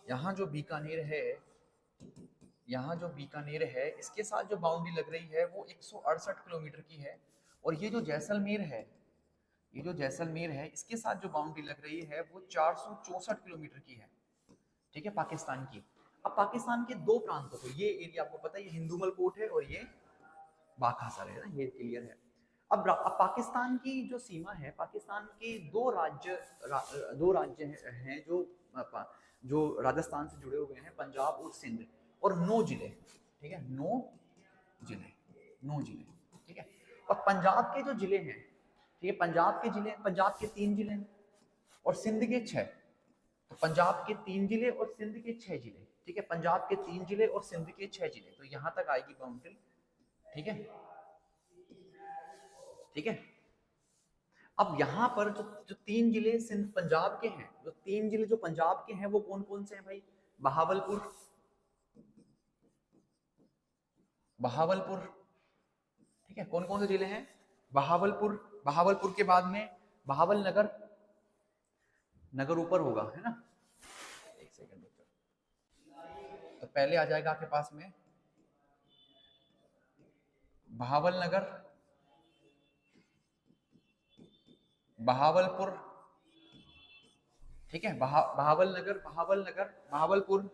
यहाँ जो बीकानेर है, यहाँ जो बीकानेर है, इसके साथ जो बाउंड्री लग रही है वो 168 किलोमीटर की है। और ये जो जैसलमेर है, ये जो जैसलमेर है, इसके साथ जो बाउंड्री लग रही है वो 464 किलोमीटर की है। ठीक है, पाकिस्तान की। अब पाकिस्तान के दो प्रांतों को, ये एरिया आपको पता है, ये हिंदूमल कोट है और ये बाकासर है ना, ये क्लियर है। अब पाकिस्तान की जो सीमा है, पाकिस्तान के दो राज्य हैं जो राजस्थान से जुड़े हुए हैं, पंजाब और सिंध। और 9 जिले, ठीक है, जिले 9 जिले। ठीक है, और पंजाब के जो जिले हैं, ठीक है, पंजाब के 3 जिले हैं और सिंध के 6। तो पंजाब के 3 जिले और सिंध के 6 जिले। ठीक है, पंजाब के 3 जिले और सिंध के 6 जिले, तो यहां तक आएगी बाउंड्री। ठीक है, ठीक है। अब यहाँ पर जो 3 जिले सिंध पंजाब के हैं, जो 3 जिले जो पंजाब के हैं वो कौन कौन से हैं भाई? बहावलपुर, बहावलपुर, ठीक है, कौन कौन से जिले हैं? बहावलपुर, बहावलपुर के बाद में बहावल नगर, नगर ऊपर होगा है ना, एक सेकंड, तो पहले आ जाएगा आपके पास में बहावल नगर, बहावलपुर, ठीक है, बहावल नगर, बहावलपुर,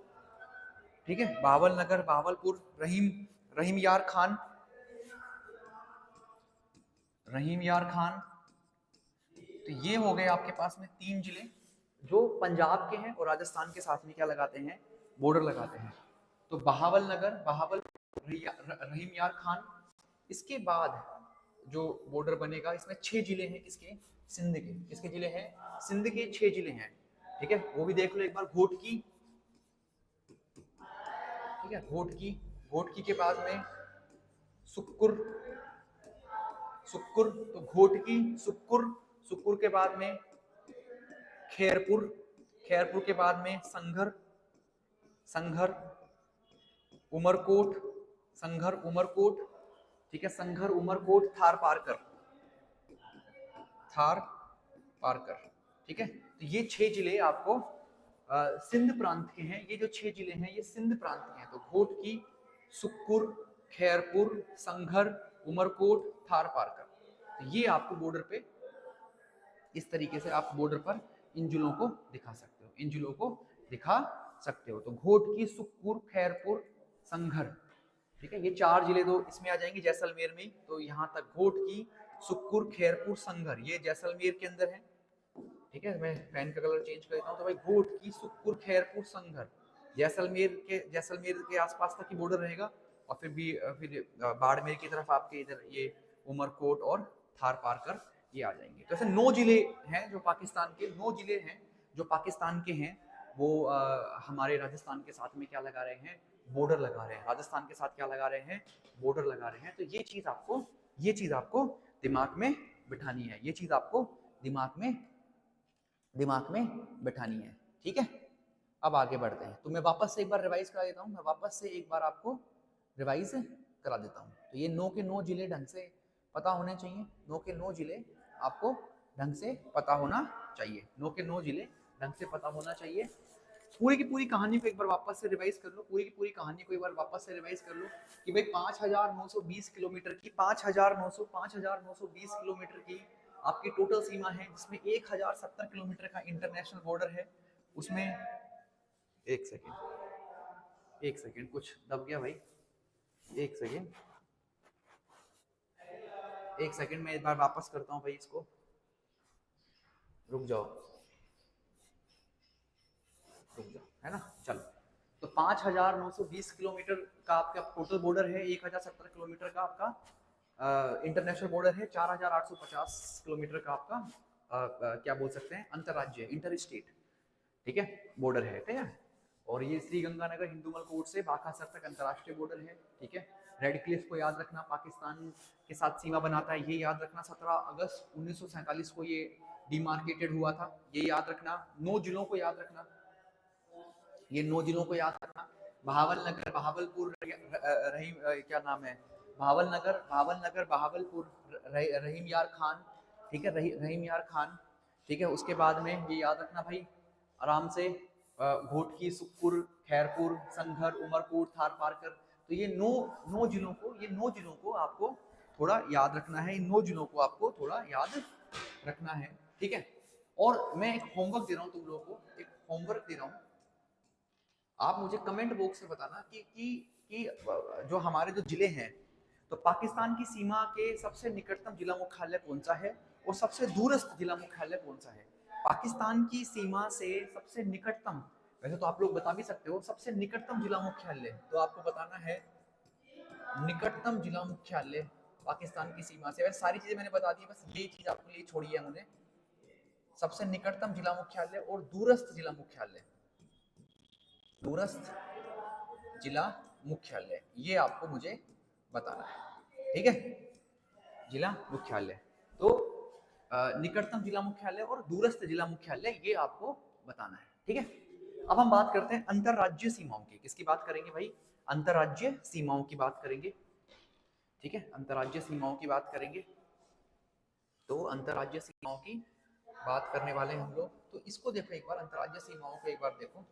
ठीक है, बहावल नगर, बहावलपुर, रहीम यार खान, रहीम यार खान। तो ये हो गए आपके पास में 3 जिले जो पंजाब के हैं और राजस्थान के साथ में क्या लगाते हैं? बॉर्डर लगाते हैं। तो बहावल नगर, रहीम यार खान। इसके बाद जो बॉर्डर बनेगा, इसमें 6 जिले हैं किसके? सिंध के। किसके जिले हैं? सिंध के 6 जिले हैं। ठीक है, वो भी देख लो एक बार। घोटकी, ठीक है, घोटकी के बाद में सुक्कुर, सुक्कुर, तो घोटकी, सुक्कुर, सुक्कुर के बाद में खैरपुर, खैरपुर के बाद में संघर, संघर, उमरकोट, संघर, उमरकोट, ठीक है, संघर, उमरकोट, थार पारकर, थार पारकर। ठीक है, तो ये 6 जिले आपको सिंध प्रांत के हैं। ये जो 6 जिले हैं ये सिंध प्रांत के हैं। तो घोटकी, सुक्कुर, खैरपुर, संघर, उमरकोट, थार पारकर। तो ये आपको बॉर्डर पे, इस तरीके से आप बॉर्डर पर इन जिलों को दिखा सकते हो, इन जिलों को दिखा सकते हो। तो घोटकी, सुक्कुर, खैरपुर, संघर, ठीक है, ये 4 जिले तो इसमें आ जाएंगे जैसलमेर में। तो यहाँ तक घोटकी, सुक्कुर, खैरपुर, संघर, ये जैसलमेर के अंदर है। ठीक है, मैं पेन का कलर चेंज कर देता हूँ। तो भाई घोटकी, सुक्कुर, खैरपुर, संघर, जैसलमेर के आसपास तक की बॉर्डर रहेगा। और फिर बाड़मेर की तरफ आपके इधर ये उमरकोट और थार पारकर ये आ जाएंगे। तो ऐसे 9 जिले हैं जो पाकिस्तान के, 9 जिले हैं जो पाकिस्तान के हैं। वो हमारे राजस्थान के साथ में क्या लगा रहे हैं? बॉर्डर लगा रहे हैं। राजस्थान के साथ क्या लगा रहे हैं? बॉर्डर लगा रहे हैं। तो ये चीज आपको ये चीज आपको दिमाग में बिठानी है, ये चीज आपको दिमाग में बिठानी है। ठीक है, अब आगे बढ़ते हैं। तो मैं वापस से एक बार रिवाइज करा देता हूँ, मैं वापस से एक बार आपको रिवाइज करा देता हूँ। तो ये 9 के 9 जिले ढंग से पता होने चाहिए, 9 के 9 जिले आपको ढंग से पता होना चाहिए, 9 के 9 जिले ढंग से पता होना चाहिए। पूरी की पूरी कहानी को एक बार वापस से रिवाइज कर लो, पूरी की पूरी कहानी को एक बार वापस से रिवाइज कर लो कि भाई 5,920 किलोमीटर की 5,920 किलोमीटर की आपकी टोटल सीमा है, जिसमें 1,070 किलोमीटर का इंटरनेशनल बॉर्डर है। उसमें एक सेकेंड कुछ दब गया भाई, एक सेकेंड मैं एक बार वापस करता हूँ भाई इसको, रुक जाओ है ना। चलो, तो 5,920 किलोमीटर का आपका टोटल बॉर्डर है, 1,070 किलोमीटर का आपका इंटरनेशनल बॉर्डर है, 4,850 किलोमीटर का आपका क्या बोल सकते हैं अंतरराज्य इंटर स्टेट, ठीक है, बॉर्डर है। ठीक है, और ये श्री गंगानगर हिंदूमल कोर्ट से बाकासर तक अंतरराष्ट्रीय बॉर्डर है। ठीक है, रेड क्लिफ को याद रखना, पाकिस्तान के साथ सीमा बनाता है, ये याद रखना। 17 अगस्त 1947 को ये डिमार्केटेड हुआ था, ये याद रखना। 9 जिलों को याद रखना, ये 9 जिलों को याद रखना। बहावल नगर, बहावलपुर, रहीम क्या नाम है, भावल नगर, बहावलपुर, रहीम यार खान। ठीक है, रहीम यार खान। ठीक है, उसके बाद में ये याद रखना भाई आराम से, घोटकी, सुखपुर, खैरपुर, संघर, उमरकोट, थार पारकर। तो ये नौ जिलों को आपको थोड़ा याद रखना है, इन 9 जिलों को आपको थोड़ा याद रखना है। ठीक है, और मैं एक होमवर्क दे रहा हूँ तुम लोगों को, एक होमवर्क दे रहा हूँ। आप मुझे कमेंट बॉक्स में बताना कि जो हमारे जो जिले हैं, तो पाकिस्तान की सीमा के सबसे निकटतम जिला मुख्यालय कौन सा है और सबसे दूरस्थ जिला मुख्यालय कौन सा है। पाकिस्तान की सीमा से सबसे निकटतम, वैसे तो आप लोग बता भी सकते हो, सबसे निकटतम जिला मुख्यालय तो आपको बताना है निकटतम जिला मुख्यालय पाकिस्तान की सीमा से। वैसे सारी चीजें मैंने बता दी, बस ये चीज आपके लिए छोड़ी है मुझे, सबसे निकटतम जिला मुख्यालय और दूरस्थ जिला मुख्यालय, दूरस्थ जिला मुख्यालय, ये आपको मुझे बताना है। ठीक है, जिला मुख्यालय, तो निकटतम जिला मुख्यालय और दूरस्थ जिला मुख्यालय ये आपको बताना है। ठीक है, अब हम बात करते हैं अंतरराज्यीय सीमाओं की। किसकी बात करेंगे भाई, अंतरराज्यीय सीमाओं की बात करेंगे। ठीक है, अंतरराज्यीय सीमाओं की बात करेंगे। तो अंतरराज्यीय सीमाओं की बात करने वाले हम लोग, तो इसको देखो एक बार, अंतरराज्यीय सीमाओं को एक बार देखो।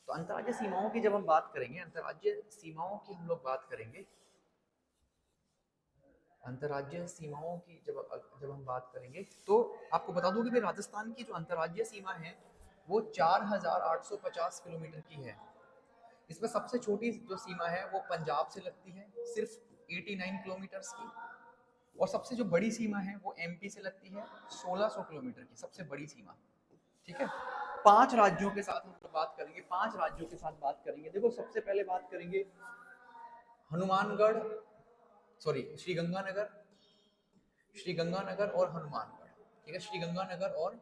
तो अंतरराज्यीय सीमाओं की जब हम बात करेंगे, अंतरराज्यीय सीमाओं की हम लोग बात करेंगे, अंतरराज्यीय सीमाओं की जब हम बात करेंगे, तो आपको बता दूं कि भाई राजस्थान की जो अंतरराज्यीय सीमा है वो 4,850 किलोमीटर की है। इसमें सबसे छोटी जो सीमा है वो पंजाब से लगती है, सिर्फ 89 किलोमीटर की। और सबसे जो बड़ी सीमा है वो एमपी से लगती है, 1600 किलोमीटर की सबसे बड़ी सीमा। ठीक है, 5 राज्यों के साथ हम लोग बात करेंगे, 5 राज्यों के साथ बात करेंगे। देखो, सबसे पहले बात करेंगे हनुमानगढ़, सॉरी श्रीगंगानगर और हनुमानगढ़। ठीक है, श्रीगंगानगर और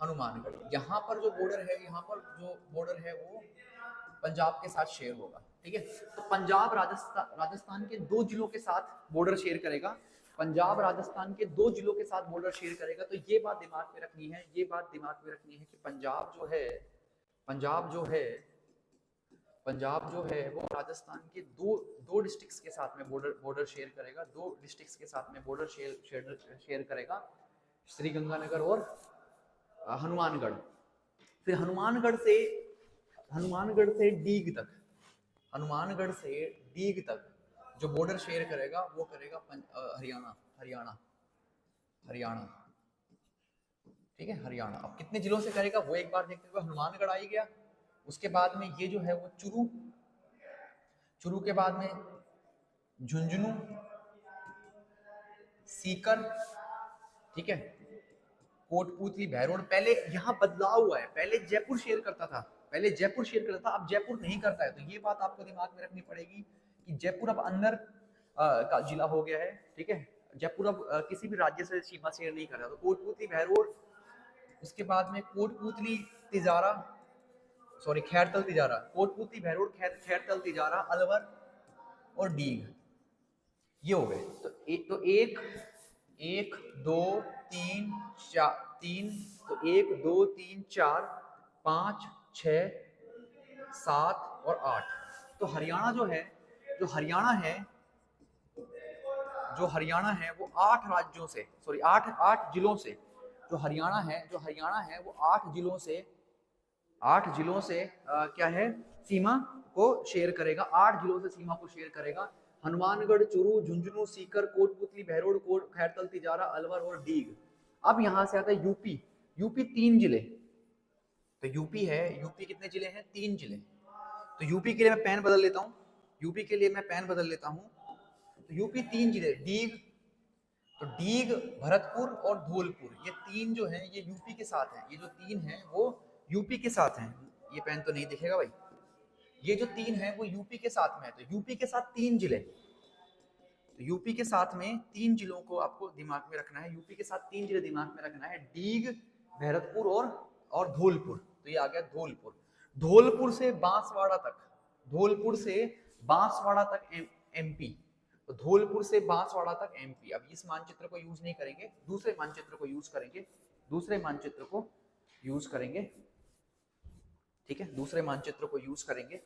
हनुमानगढ़, यहाँ पर जो बॉर्डर है, यहाँ पर जो बॉर्डर है वो पंजाब के साथ शेयर होगा। ठीक है, तो पंजाब राजस्थान के 2 जिलों के साथ बॉर्डर शेयर करेगा, पंजाब राजस्थान के 2 जिलों के साथ बॉर्डर शेयर करेगा। तो ये बात दिमाग में रखनी है, ये बात दिमाग में रखनी है कि पंजाब जो है वो राजस्थान के दो डिस्ट्रिक्ट्स के साथ में बॉर्डर शेयर करेगा, 2 डिस्ट्रिक्ट्स के साथ में बॉर्डर शेयर करेगा, श्रीगंगानगर और हनुमानगढ़। फिर हनुमानगढ़ से डीग तक जो बॉर्डर शेयर करेगा वो करेगा हरियाणा। ठीक है, हरियाणा। अब कितने जिलों से करेगा वो एक बार देखते हुए, हनुमानगढ़ आ ही गया। उसके बाद में ये जो है वो चुरू के बाद में झुंझुनू, सीकर, ठीक है, कोटपूतली, भैरोड। पहले यहाँ बदलाव हुआ है, पहले जयपुर शेयर करता था, अब जयपुर नहीं करता है। तो ये बात आपको दिमाग में रखनी पड़ेगी कि जयपुर अब अंदर का जिला हो गया है। ठीक है, जयपुर अब किसी भी राज्य से सीमा शेयर नहीं कर रहा। तो कोटपूतली, भैरोड, उसके बाद में कोटपूतली, तिजारा, सॉरी खैरतल तिजारा, कोटपूतली, भैरोड, खैरतल तिजारा, अलवर और डीग, ये हो गए। तो एक, एक दो तीन चार, तीन, तो एक दो तीन चार पाँच छः सात और आठ। तो हरियाणा जो है, जो हरियाणा है, जो हरियाणा है वो 8 राज्यों से, सॉरी 8 जिलों से, जो हरियाणा है, जो हरियाणा है वो 8 जिलों से, 8 जिलों से क्या है, सीमा को शेयर करेगा। 8 जिलों से सीमा को शेयर करेगा। हनुमानगढ़, चूरू, झुंझुनू, सीकर, कोटपुतली, बहरोड, कोट, खैरतल, तिजारा, अलवर और डीग। अब यहां से आता है यूपी। यूपी 3 जिले। तो यूपी है, यूपी कितने जिले हैं, 3 जिले। तो यूपी के लिए मैं पेन बदल लेता हूँ, यूपी के लिए मैं पेन बदल लेता हूँ। तो यूपी 3 जिले, डीग, तो डीग, भरतपुर और धौलपुर, ये 3 जो हैं ये यूपी के साथ हैं। ये जो 3 हैं वो यूपी के साथ हैं। ये पेन तो नहीं दिखेगा भाई। ये जो 3 हैं वो यूपी के साथ में है। तो यूपी के साथ 3 जिले, तो यूपी के साथ में 3 जिलों को आपको दिमाग में रखना है। यूपी के साथ 3 जिले दिमाग में रखना है, डीग, भरतपुर और धौलपुर। तो ये आ गया धौलपुर। धौलपुर से बांसवाड़ा तक, धौलपुर से बांसवाड़ा तक एमपी। तो धौलपुर से बांसवाड़ा तक एमपी। अब इस मानचित्र को यूज नहीं करेंगे, दूसरे मानचित्र को यूज करेंगे, दूसरे मानचित्र को यूज करेंगे, ठीक है, दूसरे मानचित्र को यूज करेंगे।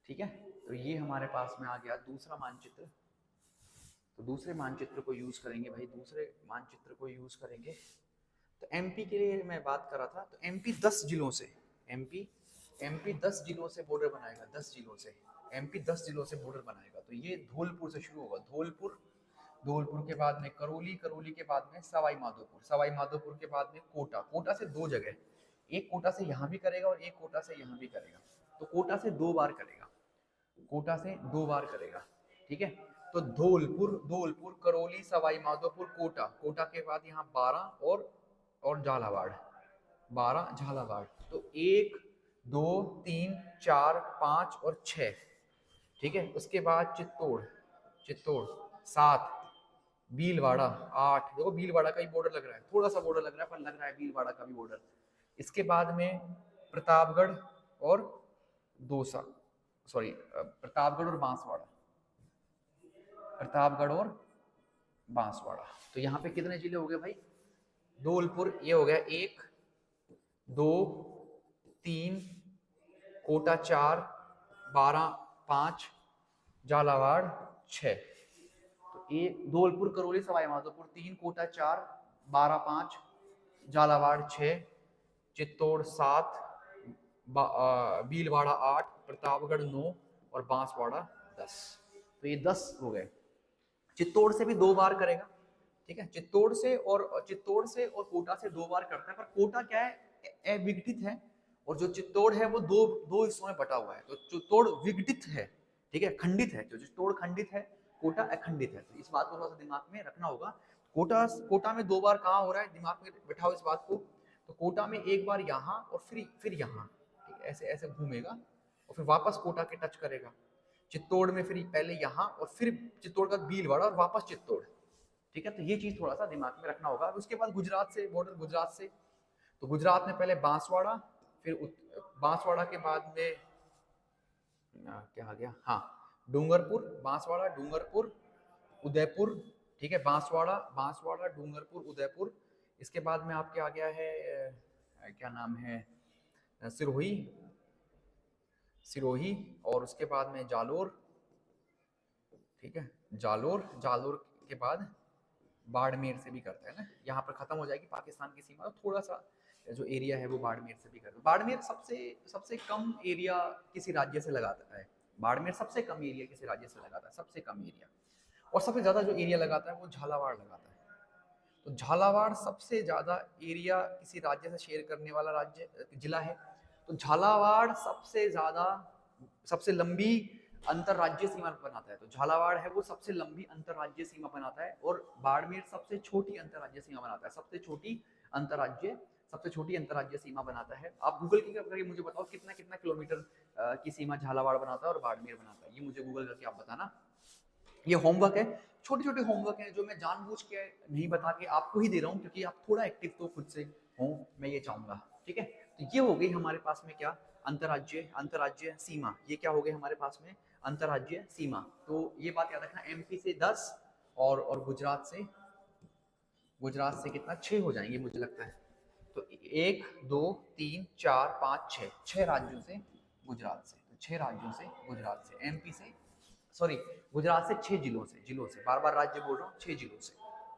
ठीक है, तो ये हमारे पास में आ गया दूसरा मानचित्र। तो दूसरे मानचित्र को यूज करेंगे भाई, दूसरे मानचित्र को यूज करेंगे। तो एमपी के लिए मैं बात कर रहा था। तो एमपी 10 जिलों से, एमपी 10 जिलों से बॉर्डर बनाएगा। 10 जिलों से एमपी 10 जिलों से बॉर्डर बनाएगा। तो ये धौलपुर से शुरू होगा, धौलपुर, धौलपुर के बाद में करौली, करौली के बाद में सवाई माधोपुर, सवाई माधोपुर के बाद में कोटा। कोटा से 2 जगह, एक कोटा से यहाँ भी करेगा और एक कोटा से यहाँ भी करेगा। तो कोटा से 2 बार करेगा, कोटा से 2 बार करेगा, ठीक है। तो धौलपुर, धौलपुर, करौली, सवाई माधोपुर, कोटा, कोटा के बाद यहाँ 12 और झालावाड़, 12 झालावाड़। तो 1 2 3 4 5 और 6, ठीक है। उसके बाद चित्तौड़, चित्तौड़ 7, भीलवाड़ा 8। देखो भीलवाड़ा का ही बॉर्डर लग रहा है, थोड़ा सा बॉर्डर लग रहा है पर लग रहा है भीलवाड़ा का भी बॉर्डर। इसके बाद में प्रतापगढ़ और दौसा, सॉरी प्रतापगढ़ और बांसवाड़ा, प्रतापगढ़ और बांसवाड़ा। तो यहाँ पे कितने जिले हो गए भाई, धौलपुर ये हो गया 1 2 3, कोटा 4, 12 5, झालावाड़ 6। तो एक धौलपुर, करौली, सवाई माधोपुर 3, कोटा 4, 12 5, झालावाड़ 6, चित्तौड़ 7, भीलवाड़ा 8, प्रतापगढ़ 9 और बांसवाड़ा 10। तो ये 10 हो गए। चित्तौड़ से भी 2 बार करेगा, ठीक है। चित्तौड़ से और कोटा से 2 बार करता है। पर कोटा क्या है, अविघटित है, और जो चित्तौड़ है वो दो हिस्सों में बटा हुआ है। तो चित्तौड़ विघटित है, ठीक है, खंडित है। जो चित्तौड़ खंडित है, कोटा अखंडित है। तो इस बात को थोड़ा सा दिमाग में रखना होगा। कोटा में 2 बार कहाँ हो रहा है, दिमाग में बैठाओ इस बात को। तो कोटा में 1 बार यहाँ और फिर यहाँ, ठीक है, ऐसे ऐसे घूमेगा और फिर वापस कोटा के टच करेगा। चित्तौड़ में फिर पहले यहाँ और फिर चित्तौड़ का भीलवाड़ा और वापस चित्तौड़, ठीक है। तो ये चीज थोड़ा सा दिमाग में रखना होगा। उसके बाद गुजरात से बॉर्डर, गुजरात से, तो गुजरात में पहले बांसवाड़ा, फिर बांसवाड़ा के बाद में क्या आ गया, हाँ डूंगरपुर, बांसवाड़ा, डूंगरपुर, उदयपुर, ठीक है, बांसवाड़ा, बांसवाड़ा, डूंगरपुर, उदयपुर। इसके बाद में आपके आ गया है क्या नाम है, सिरोही, सिरोही, और उसके बाद में जालोर, ठीक है, जालोर, जालोर के बाद बाड़मेर से भी करता है ना। यहाँ पर खत्म हो जाएगी पाकिस्तान की सीमा, तो थोड़ा सा जो एरिया है वो बाड़मेर से भी करता है। बाड़मेर सबसे कम एरिया किसी राज्य से लगाता है। बाड़मेर सबसे कम एरिया किसी राज्य से लगाता है, सबसे कम एरिया। और सबसे ज्यादा जो एरिया लगाता है वो झालावाड़ लगाता है। तो झालावाड़ सबसे ज्यादा एरिया किसी राज्य से शेयर करने वाला राज्य जिला है। तो झालावाड़ सबसे ज्यादा, सबसे लंबी अंतरराज्यीय सीमा बनाता है। तो झालावाड़ है वो सबसे लंबी अंतरराज्यीय सीमा बनाता है, और बाड़मेर सबसे छोटी अंतरराज्यीय सीमा बनाता है। सबसे छोटी अंतरराज्यीय सीमा बनाता है। आप गूगल करके मुझे बताओ कितना कितना किलोमीटर की सीमा झालावाड़ बनाता है और बाड़मेर बनाता है, ये मुझे गूगल करके आप बताना। ये होमवर्क है, छोटे छोटे होमवर्क है जो मैं जानबूझ के नहीं बता के आपको ही दे रहा हूँ, क्योंकि आप थोड़ा एक्टिव तो खुद से हो, मैं ये चाहूंगा, ठीक है। तो ये हो गई हमारे पास में क्या, अंतरराज्यीय सीमा। ये क्या हो गई हमारे पास में, अंतर्राज्यीय सीमा। तो ये बात याद रखना, एमपी से 10 और गुजरात से कितना 6 हो जाएंगे मुझे लगता है। तो 1 2 3 4 5 6, 6 राज्यों से गुजरात से, तो 6 राज्यों से गुजरात से, एमपी से, सॉरी गुजरात से 6 जिलों से बार बार राज्य बोल रहा हूँ, 6 जिलों से।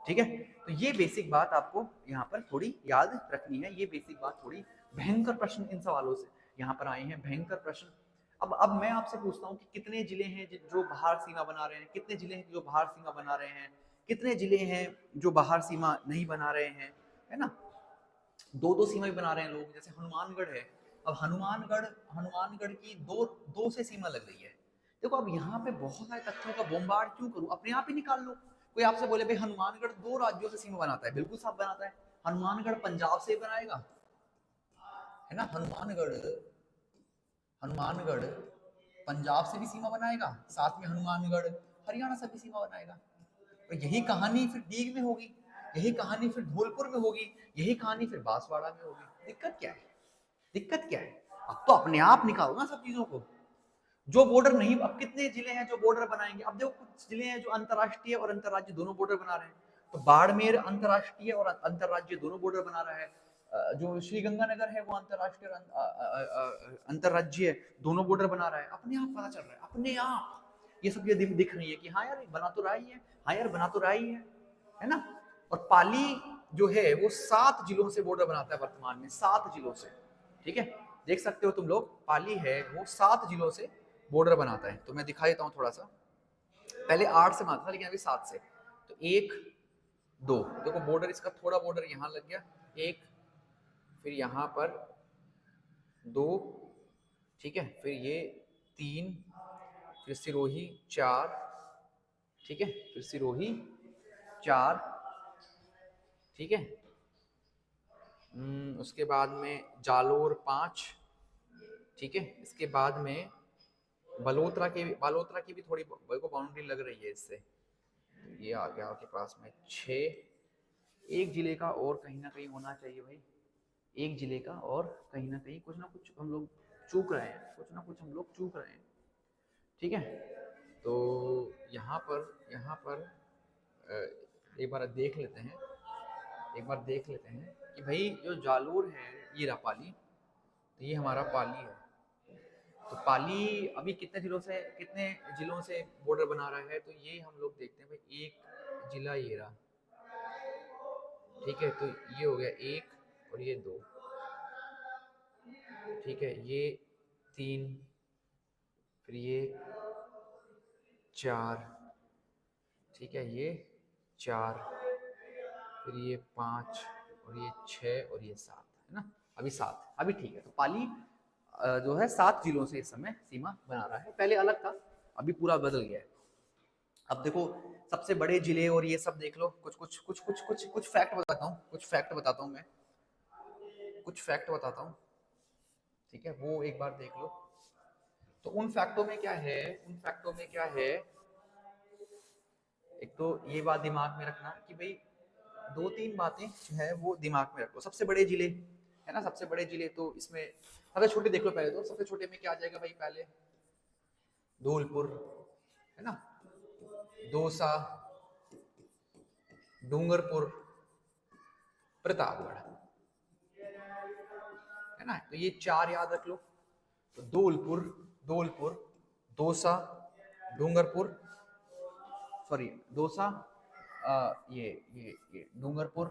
ठीक है, तो ये बेसिक बात आपको यहाँ पर थोड़ी याद रखनी है। ये बेसिक बात थोड़ी, भयंकर प्रश्न इन सवालों से यहाँ पर आए हैं, भयंकर प्रश्न। अब मैं आपसे पूछता हूँ कि कितने जिले हैं जो बाहर सीमा बना रहे हैं, कितने जिले हैं जो बाहर सीमा बना रहे हैं, कितने जिले हैं जो बाहर सीमा नहीं बना रहे हैं, है ना। दो दो सीमा भी बना रहे हैं लोग, जैसे हनुमानगढ़ है। अब हनुमानगढ़ की दो दो से सीमा लग रही है। देखो अब यहाँ पे बहुत सारे तथ्यों का बॉम्बार्ड क्यों करूं, अपने आप ही निकाल लो। कोई आपसे बोले भाई हनुमानगढ़ 2 राज्यों से सीमा बनाता है, बिल्कुल साफ बनाता है। हनुमानगढ़ पंजाब से बनाएगा, है ना। हनुमानगढ़ पंजाब से भी सीमा बनाएगा, साथ में हनुमानगढ़ हरियाणा से भी सीमा बनाएगा। तो यही कहानी फिर डीग में होगी, यही कहानी फिर धौलपुर में होगी, यही कहानी फिर बांसवाड़ा में होगी। दिक्कत क्या है, दिक्कत क्या है। अब तो अपने आप निकालो ना सब चीजों को। जो बॉर्डर नहीं, अब कितने जिले हैं जो बॉर्डर बनाएंगे। अब देखो कुछ जिले हैं जो अंतरराष्ट्रीय और अंतरराज्य दोनों बॉर्डर बना रहे हैं। तो बाड़मेर अंतरराष्ट्रीय और अंतरराज्य दोनों बॉर्डर बना रहा है। जो श्रीगंगानगर है वो अंतरराष्ट्रीय और अंतरराज्यीय दोनों बॉर्डर बना रहा है। अपने आप पता चल रहा है, अपने आप ये सब चीजें दिख रही है कि हाँ यार बना तो रहा ही है, हाँ यार बना तो रहा ही है ना। और पाली जो है वो 7 जिलों से बॉर्डर बनाता है वर्तमान में, 7 जिलों से। ठीक है, देख सकते हो तुम लोग, पाली है वो 7 जिलों से बॉर्डर बनाता है। तो मैं दिखा देता हूँ थोड़ा सा, पहले 8 से बनाता था लेकिन अभी 7 से। तो 1 2 देखो बॉर्डर, इसका थोड़ा बॉर्डर यहाँ लग गया, 1 फिर यहाँ पर 2, ठीक है, फिर ये 3, फिर सिरोही 4, ठीक है, फिर सिरोही 4, ठीक है। उसके बाद में जालोर 5, ठीक है। इसके बाद में बालोतरा की भी थोड़ी को बाउंड्री लग रही है इससे। ये आ गया आपके पास में 6। एक जिले का और कहीं ना कहीं होना चाहिए भाई, एक जिले का और कहीं ना कहीं कुछ ना कुछ हम लोग चूक रहे हैं, कुछ ना कुछ हम लोग चूक रहे हैं। ठीक है, तो यहाँ पर एक बार देख लेते हैं, कि भाई जो जालोर है ये रहा पाली, तो ये हमारा पाली है। तो पाली अभी कितने जिलों से बॉर्डर बना रहा है, तो ये हम लोग देखते हैं भाई। एक जिला ये रहा, ठीक है, तो ये हो गया 1 और ये 2, ठीक है, ये 3, फिर ये 4, ठीक है, ये 4, फिर ये 5 और ये 6 और ये 7, है ना। अभी 7, अभी ठीक है। तो पाली जो है 7 जिलों से इस समय सीमा बना रहा है, पहले अलग था, अभी पूरा बदल गया है। अब देखो सबसे बड़े जिले और ये सब देख लो, कुछ फैक्ट बताता हूँ, कुछ फैक्ट बताता हूँ, ठीक है, वो एक बार देख लो। तो उन फैक्टों में क्या है, एक तो ये बात दिमाग में रखना कि भाई 2-3 बातें जो है वो दिमाग में रखो। सबसे बड़े जिले, है ना, सबसे बड़े जिले, तो इसमें सबसे छोटे देख लो पहले। तो सबसे छोटे में क्या आ जाएगा भाई, पहले धौलपुर, है ना, दौसा, डूंगरपुर, प्रतापगढ़, है ना। तो ये 4 याद रख लो। तो धौलपुर, दौसा, डूंगरपुर, सॉरी दौसा, ये डूंगरपुर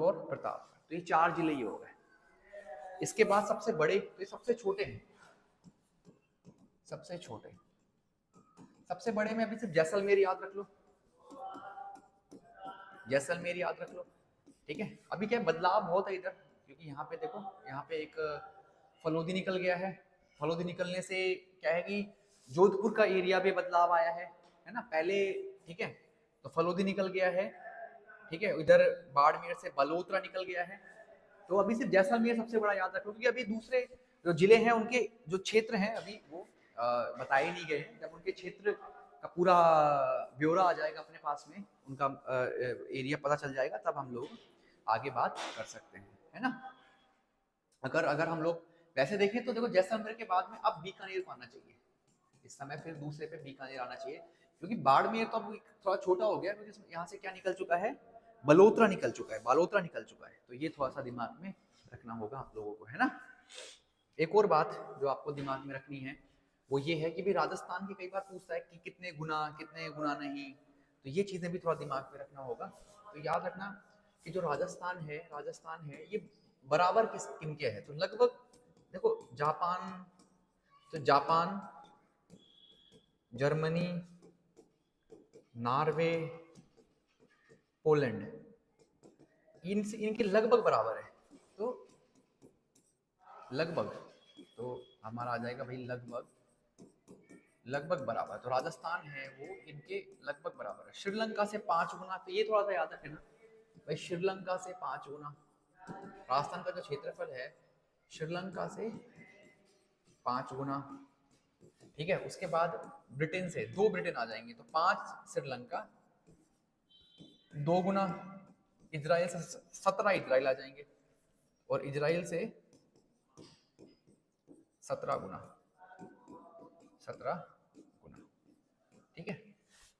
और प्रतापगढ़, तो ये 4 जिले ही हो गए। इसके बाद सबसे बड़े, तो ये सबसे छोटे हैं, सबसे बड़े में अभी सिर्फ जैसलमेर याद रख लो, ठीक है। अभी क्या बदलाव बहुत है इधर, क्योंकि यहाँ पे देखो, यहाँ पे एक फलोदी निकल गया है। फलोदी निकलने से क्या है कि जोधपुर का एरिया भी बदलाव आया है ना, पहले, ठीक है। तो फलोदी निकल गया है, ठीक है, इधर बाड़मेर से बलोत्रा निकल गया है। तो अभी सिर्फ जैसलमेर सबसे बड़ा याद रखो, क्योंकि अभी दूसरे जो जिले हैं उनके जो क्षेत्र हैं अभी वो बताए नहीं गए हैं। जब उनके क्षेत्र का पूरा ब्यौरा आ जाएगा अपने पास में, उनका एरिया पता चल जाएगा, तब हम लोग आगे बात कर सकते हैं, है ना। अगर हम लोग वैसे देखें तो देखो जैसलमेर के बाद में अब बीकानेर को आना चाहिए, इस समय फिर दूसरे पे बीकानेर आना चाहिए, क्योंकि बाड़मेर तो अब थोड़ा छोटा हो गया, क्योंकि यहाँ से क्या निकल चुका है, बलोत्रा निकल चुका है, बालोतरा निकल चुका है। तो ये थोड़ा सा दिमाग में रखना होगा आप लोगों को, है ना। एक और बात जो आपको दिमाग में रखनी है वो ये है कि भी राजस्थान की कई बार पूछता है कि कितने गुना नहीं, तो ये चीजें भी थोड़ा दिमाग में रखना होगा। तो याद रखना कि जो राजस्थान है ये बराबर किनके है, तो लगभग देखो जापान, जर्मनी, नॉर्वे, पोलैंड, इनके लगभग बराबर है। तो लगभग, तो हमारा आ जाएगा भाई लगभग बराबर। तो राजस्थान है वो इनके लगभग बराबर है। श्रीलंका से 5 गुना, तो ये थोड़ा सा याद रखना भाई, श्रीलंका से 5 गुना राजस्थान का जो क्षेत्रफल है, श्रीलंका से 5 गुना, ठीक है। उसके बाद ब्रिटेन से 2 ब्रिटेन आ जाएंगे, तो 5 श्रीलंका, 2 गुना इजराइल से 17 इजराइल आ जाएंगे, और इजराइल से 17 गुना, 17 गुना, ठीक है।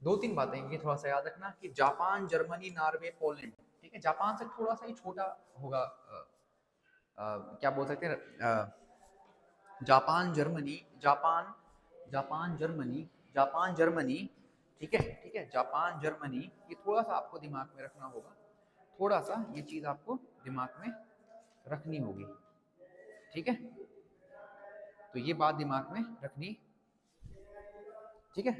2-3 बातें ये थोड़ा सा याद रखना कि जापान, जर्मनी, नॉर्वे, पोलैंड, ठीक है। जापान से थोड़ा सा ही छोटा होगा, क्या बोल सकते हैं, जापान, जर्मनी, ठीक है, जापान, जर्मनी, ये थोड़ा सा आपको दिमाग में रखना होगा, थोड़ा सा ये चीज आपको दिमाग में रखनी होगी, ठीक है। तो ये बात दिमाग में रखनी, ठीक है।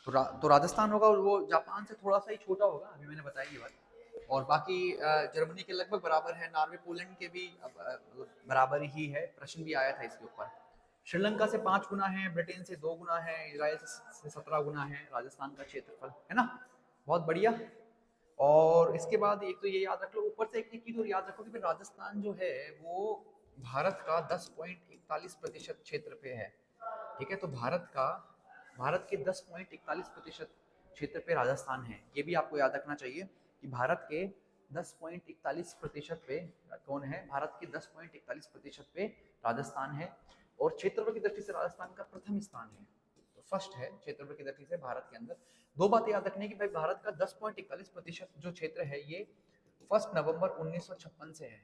तो राजस्थान होगा, वो जापान से थोड़ा सा ही छोटा होगा, अभी मैंने बताया ये बात। और बाकी जर्मनी के लगभग बराबर है, नॉर्वे, पोलैंड के भी बराबर ही है, प्रश्न भी आया था इसके ऊपर। श्रीलंका से 5 गुना है, ब्रिटेन से 2 गुना है, इजराइल से 17 गुना है राजस्थान का क्षेत्रफल, है ना। बहुत बढ़िया। और इसके बाद एक तो ये याद रख लो, ऊपर से एक चीज और याद रखो कि राजस्थान जो है वो भारत का 10.41% क्षेत्र पे है, ठीक है। तो भारत के 10.41% क्षेत्र पे राजस्थान है, ये भी आपको याद रखना चाहिए कि भारत के 10.41% पे कौन है, भारत के 10.41% पे राजस्थान है। और क्षेत्रफल की दृष्टि से राजस्थान का प्रथम स्थान है, तो फर्स्ट है क्षेत्रफल की दृष्टि से भारत के अंदर। 2 बातें याद रखने की भाई, भारत का 10.41% जो क्षेत्र है ये 1 नवंबर 1956 से है,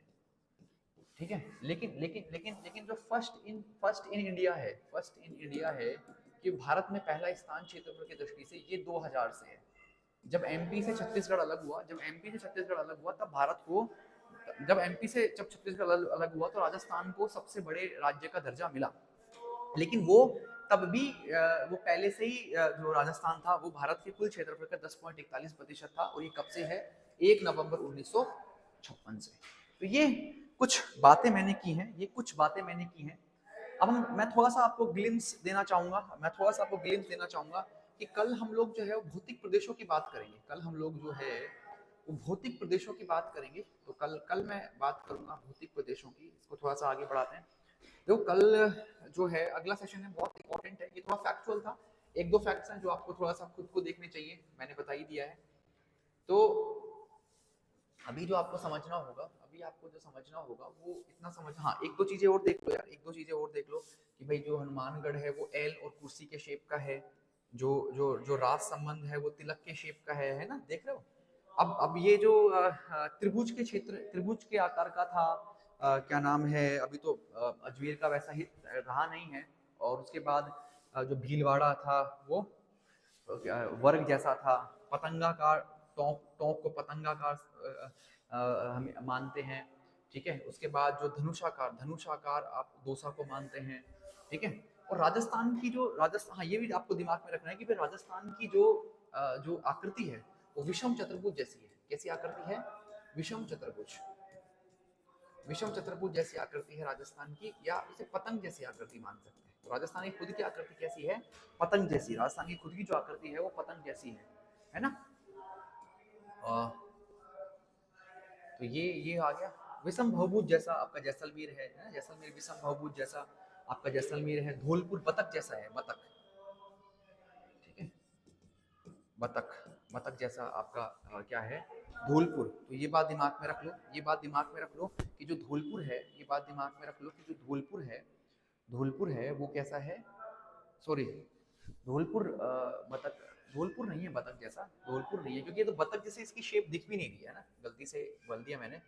ठीक है। लेकिन जो फर्स्ट इन इंडिया है कि भारत में पहला स्थान क्षेत्रफल की दृष्टि से ये 2000 से है। जब एमपी से छत्तीसगढ़ अलग हुआ, तब भारत को, जब छत्तीसगढ़ अलग हुआ तो राजस्थान को सबसे बड़े राज्य का दर्जा मिला। लेकिन वो तब भी वो पहले से ही जो राजस्थान था वो भारत के कुल क्षेत्रफल का 10.41% था, और ये कब से है, 1 नवंबर 1956 से। तो ये कुछ बातें मैंने की हैं, अब मैं थोड़ा सा आपको ग्लिम्स देना चाहूंगा कि कल हम लोग जो है वो भौतिक प्रदेशों की बात करेंगे, वो भौतिक प्रदेशों की बात करेंगे। तो कल मैं बात करूंगा भौतिक प्रदेशों की, इसको थोड़ा सा आगे बढ़ाते हैं। देखो कल जो है अगला सेशन है, बहुत इंपॉर्टेंट है, ये थोड़ा फैक्चुअल था, 1-2 फैक्ट्स हैं जो आपको थोड़ा सा खुद को देखने चाहिए, मैंने बता ही दिया है। तो अभी जो आपको समझना होगा वो इतना समझ, हाँ 1-2 चीजें और देख लो यार, 1-2 चीजें और देख लो कि भाई जो हनुमानगढ़ है वो एल और कुर्सी के शेप का है, जो जो जो राज संबंध है वो तिलक के शेप का है ना, देख रहे हो। अब ये जो त्रिभुज के आकार का था, क्या नाम है, अभी तो अजमेर का वैसा ही रहा नहीं है। और उसके बाद जो भीलवाड़ा था वो वर्ग जैसा था, पतंगाकार, टोंक को पतंगाकार हम मानते हैं, ठीक है। उसके बाद जो धनुषाकार आप दोसा को मानते हैं, ठीक है। और राजस्थान, हाँ ये भी आपको दिमाग में रखना है कि फिर राजस्थान की जो आकृति है वो विषम चतुर्भुज जैसी है। कैसी आकृति है, विषम चतुर्भुज जैसी आकृति है राजस्थान की, या उसे पतंग जैसी आकृति मान सकते हैं। तो राजस्थान की खुद की आकृति कैसी है, पतंग जैसी। राजस्थान की खुद की जो आकृति है वो पतंग जैसी है ना। तो ये आ गया। विषम बहुभुज जैसा आपका जैसलमेर है ना, जैसलमेर विषम बहुभुज जैसा आपका जैसलमेर है। धौलपुर बतख जैसा है, बतख, ठीक है, बतख जैसा आपका क्या है, धौलपुर। तो ये बात दिमाग में रख लो कि जो धौलपुर है, धौलपुर है वो कैसा है, सॉरी धौलपुर बतख, धौलपुर नहीं है बतख जैसा, धौलपुर नहीं है, क्योंकि ये तो बतख जैसे इसकी शेप दिख भी नहीं रही है ना, गलती से बोल दिया मैंने,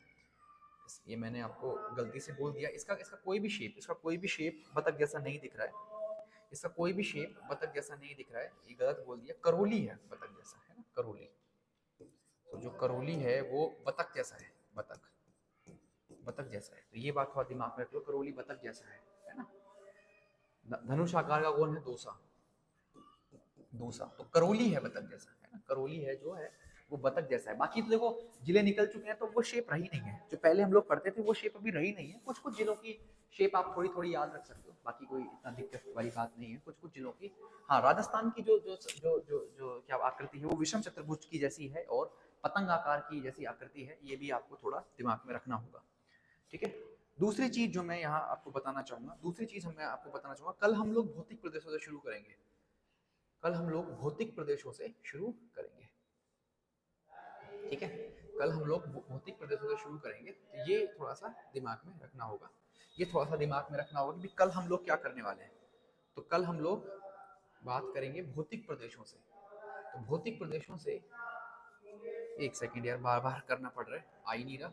ये मैंने आपको गलती से बोल दिया। इसका इसका कोई भी शेप, इसका कोई भी शेप बतख जैसा नहीं दिख रहा है, इसका कोई भी शेप बतख जैसा नहीं दिख रहा है, ये गलत बोल दिया। करोली है बतख जैसा, है ना, करोली। तो जो करोली है वो बतख जैसा है, बतख बतख जैसा है, तो ये बात थोड़ा दिमाग में रख लो, करोली बतख जैसा है ना। धनुष आकार का कौन है, दोसा, दोसा, तो करोली है बतख जैसा, है ना, करोली है जो है वो बतख जैसा है। बाकी तो देखो जिले निकल चुके हैं तो वो शेप रही नहीं है, जो पहले हम लोग पढ़ते थे वो शेप अभी रही नहीं है। कुछ कुछ जिलों की शेप आप थोड़ी थोड़ी याद रख सकते हो, बाकी कोई इतना दिक्कत वाली बात नहीं है, कुछ कुछ जिलों की। हाँ, राजस्थान की जो जो जो जो, जो क्या आकृति है वो विषम चतुर्भुज की जैसी है और पतंग आकार की जैसी आकृति है, ये भी आपको थोड़ा दिमाग में रखना होगा, ठीक है। दूसरी चीज जो मैं यहाँ आपको बताना चाहूंगा, दूसरी चीज मैं आपको बताना चाहूंगा, कल हम लोग भौतिक प्रदेशों से शुरू करेंगे, कल हम लोग भौतिक प्रदेशों से शुरू करेंगे, ठीक है। कल हम लोग भौतिक प्रदेशों से शुरू करेंगे, तो ये थोड़ा सा दिमाग में रखना होगा, ये थोड़ा सा दिमाग में रखना होगा कि कल हम लोग क्या करने वाले हैं। तो कल हम लोग बात करेंगे भौतिक प्रदेशों से, तो भौतिक प्रदेशों से, एक सेकेंड यार बार बार करना पड़ रहा है, आ ही नहीं रहा।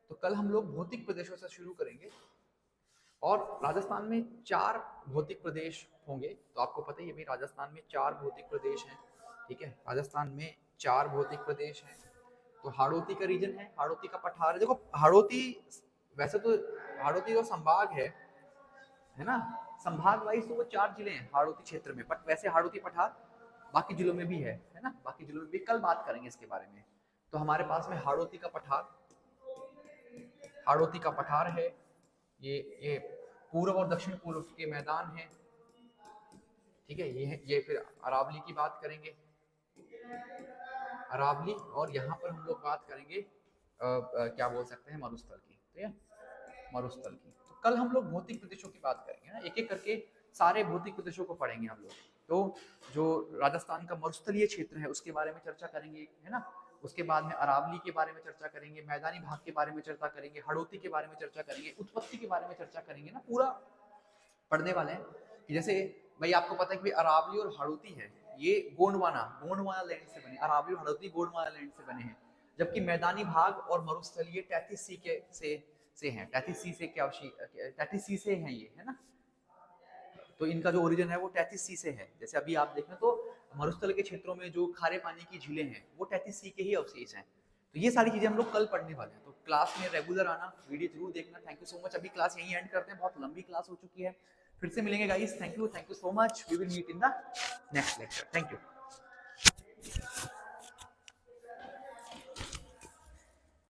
तो कल हम लोग भौतिक प्रदेशों से शुरू करेंगे, और राजस्थान में 4 भौतिक प्रदेश होंगे, तो आपको पता ही है भाई राजस्थान में 4 भौतिक प्रदेश हैं, ठीक है, राजस्थान में 4 भौतिक प्रदेश हैं। तो हाड़ौती का रीजन है, हाड़ौती का पठार है, देखो हाड़ौती वैसे तो, हाड़ौती जो संभाग है ना, संभाग वाइज तो वो 4 जिले हैं हाड़ौती क्षेत्र में, बट वैसे हाड़ौती पठार बाकी जिलों में भी है ना, बाकी जिलों में भी, कल बात करेंगे इसके बारे में। तो हमारे पास में हाड़ौती का पठार, हाड़ौती का पठार है, ये पूर्व और दक्षिण पूर्व के मैदान हैं, ठीक है। ये फिर अरावली की बात करेंगे, अरावली, और यहाँ पर हम लोग बात करेंगे क्या बोल सकते हैं, मरुस्थल की, ठीक है, मरुस्थल की। तो कल हम लोग भौतिक प्रदेशों की बात करेंगे ना, एक एक करके सारे भौतिक प्रदेशों को पढ़ेंगे हम लोग। तो जो राजस्थान का मरुस्थलीय क्षेत्र है उसके बारे में चर्चा करेंगे, है ना, उसके बाद में अरावली के बारे में चर्चा करेंगे, मैदानी भाग के बारे में चर्चा करेंगे, हाड़ौती के बारे में चर्चा करेंगे, उत्पत्ति के बारे में चर्चा करेंगे ना, पूरा पढ़ने वाले हैं। कि जैसे भाई आपको पता है कि अरावली और हाड़ौती है, ये गोंडवाना लैंड से बने, अरावली और हाड़ौती गोंडवाना लैंड से बने हैं, जबकि मैदानी भाग और मरुस्थलीय 33 सी के से हैं, 33 सी से क्या 33 सी से हैं ये, है ना। तो इनका जो ओरिजिन है वो 33 सी से है। जैसे अभी आप देखें तो मरुस्थल के क्षेत्रों में जो खारे पानी की झीलें हैं वो 33 सी के ही अवशेष हैं। तो ये सारी चीजें हम लोग कल पढ़ने वाले हैं, तो क्लास में रेगुलर आना, वीडियो जरूर देखना। Thank you so much. अभी क्लास यहीं एंड करते हैं, बहुत लंबी क्लास हो चुकी है, फिर से मिलेंगे guys. Thank you so much, we will meet in the next lecture. Thank you.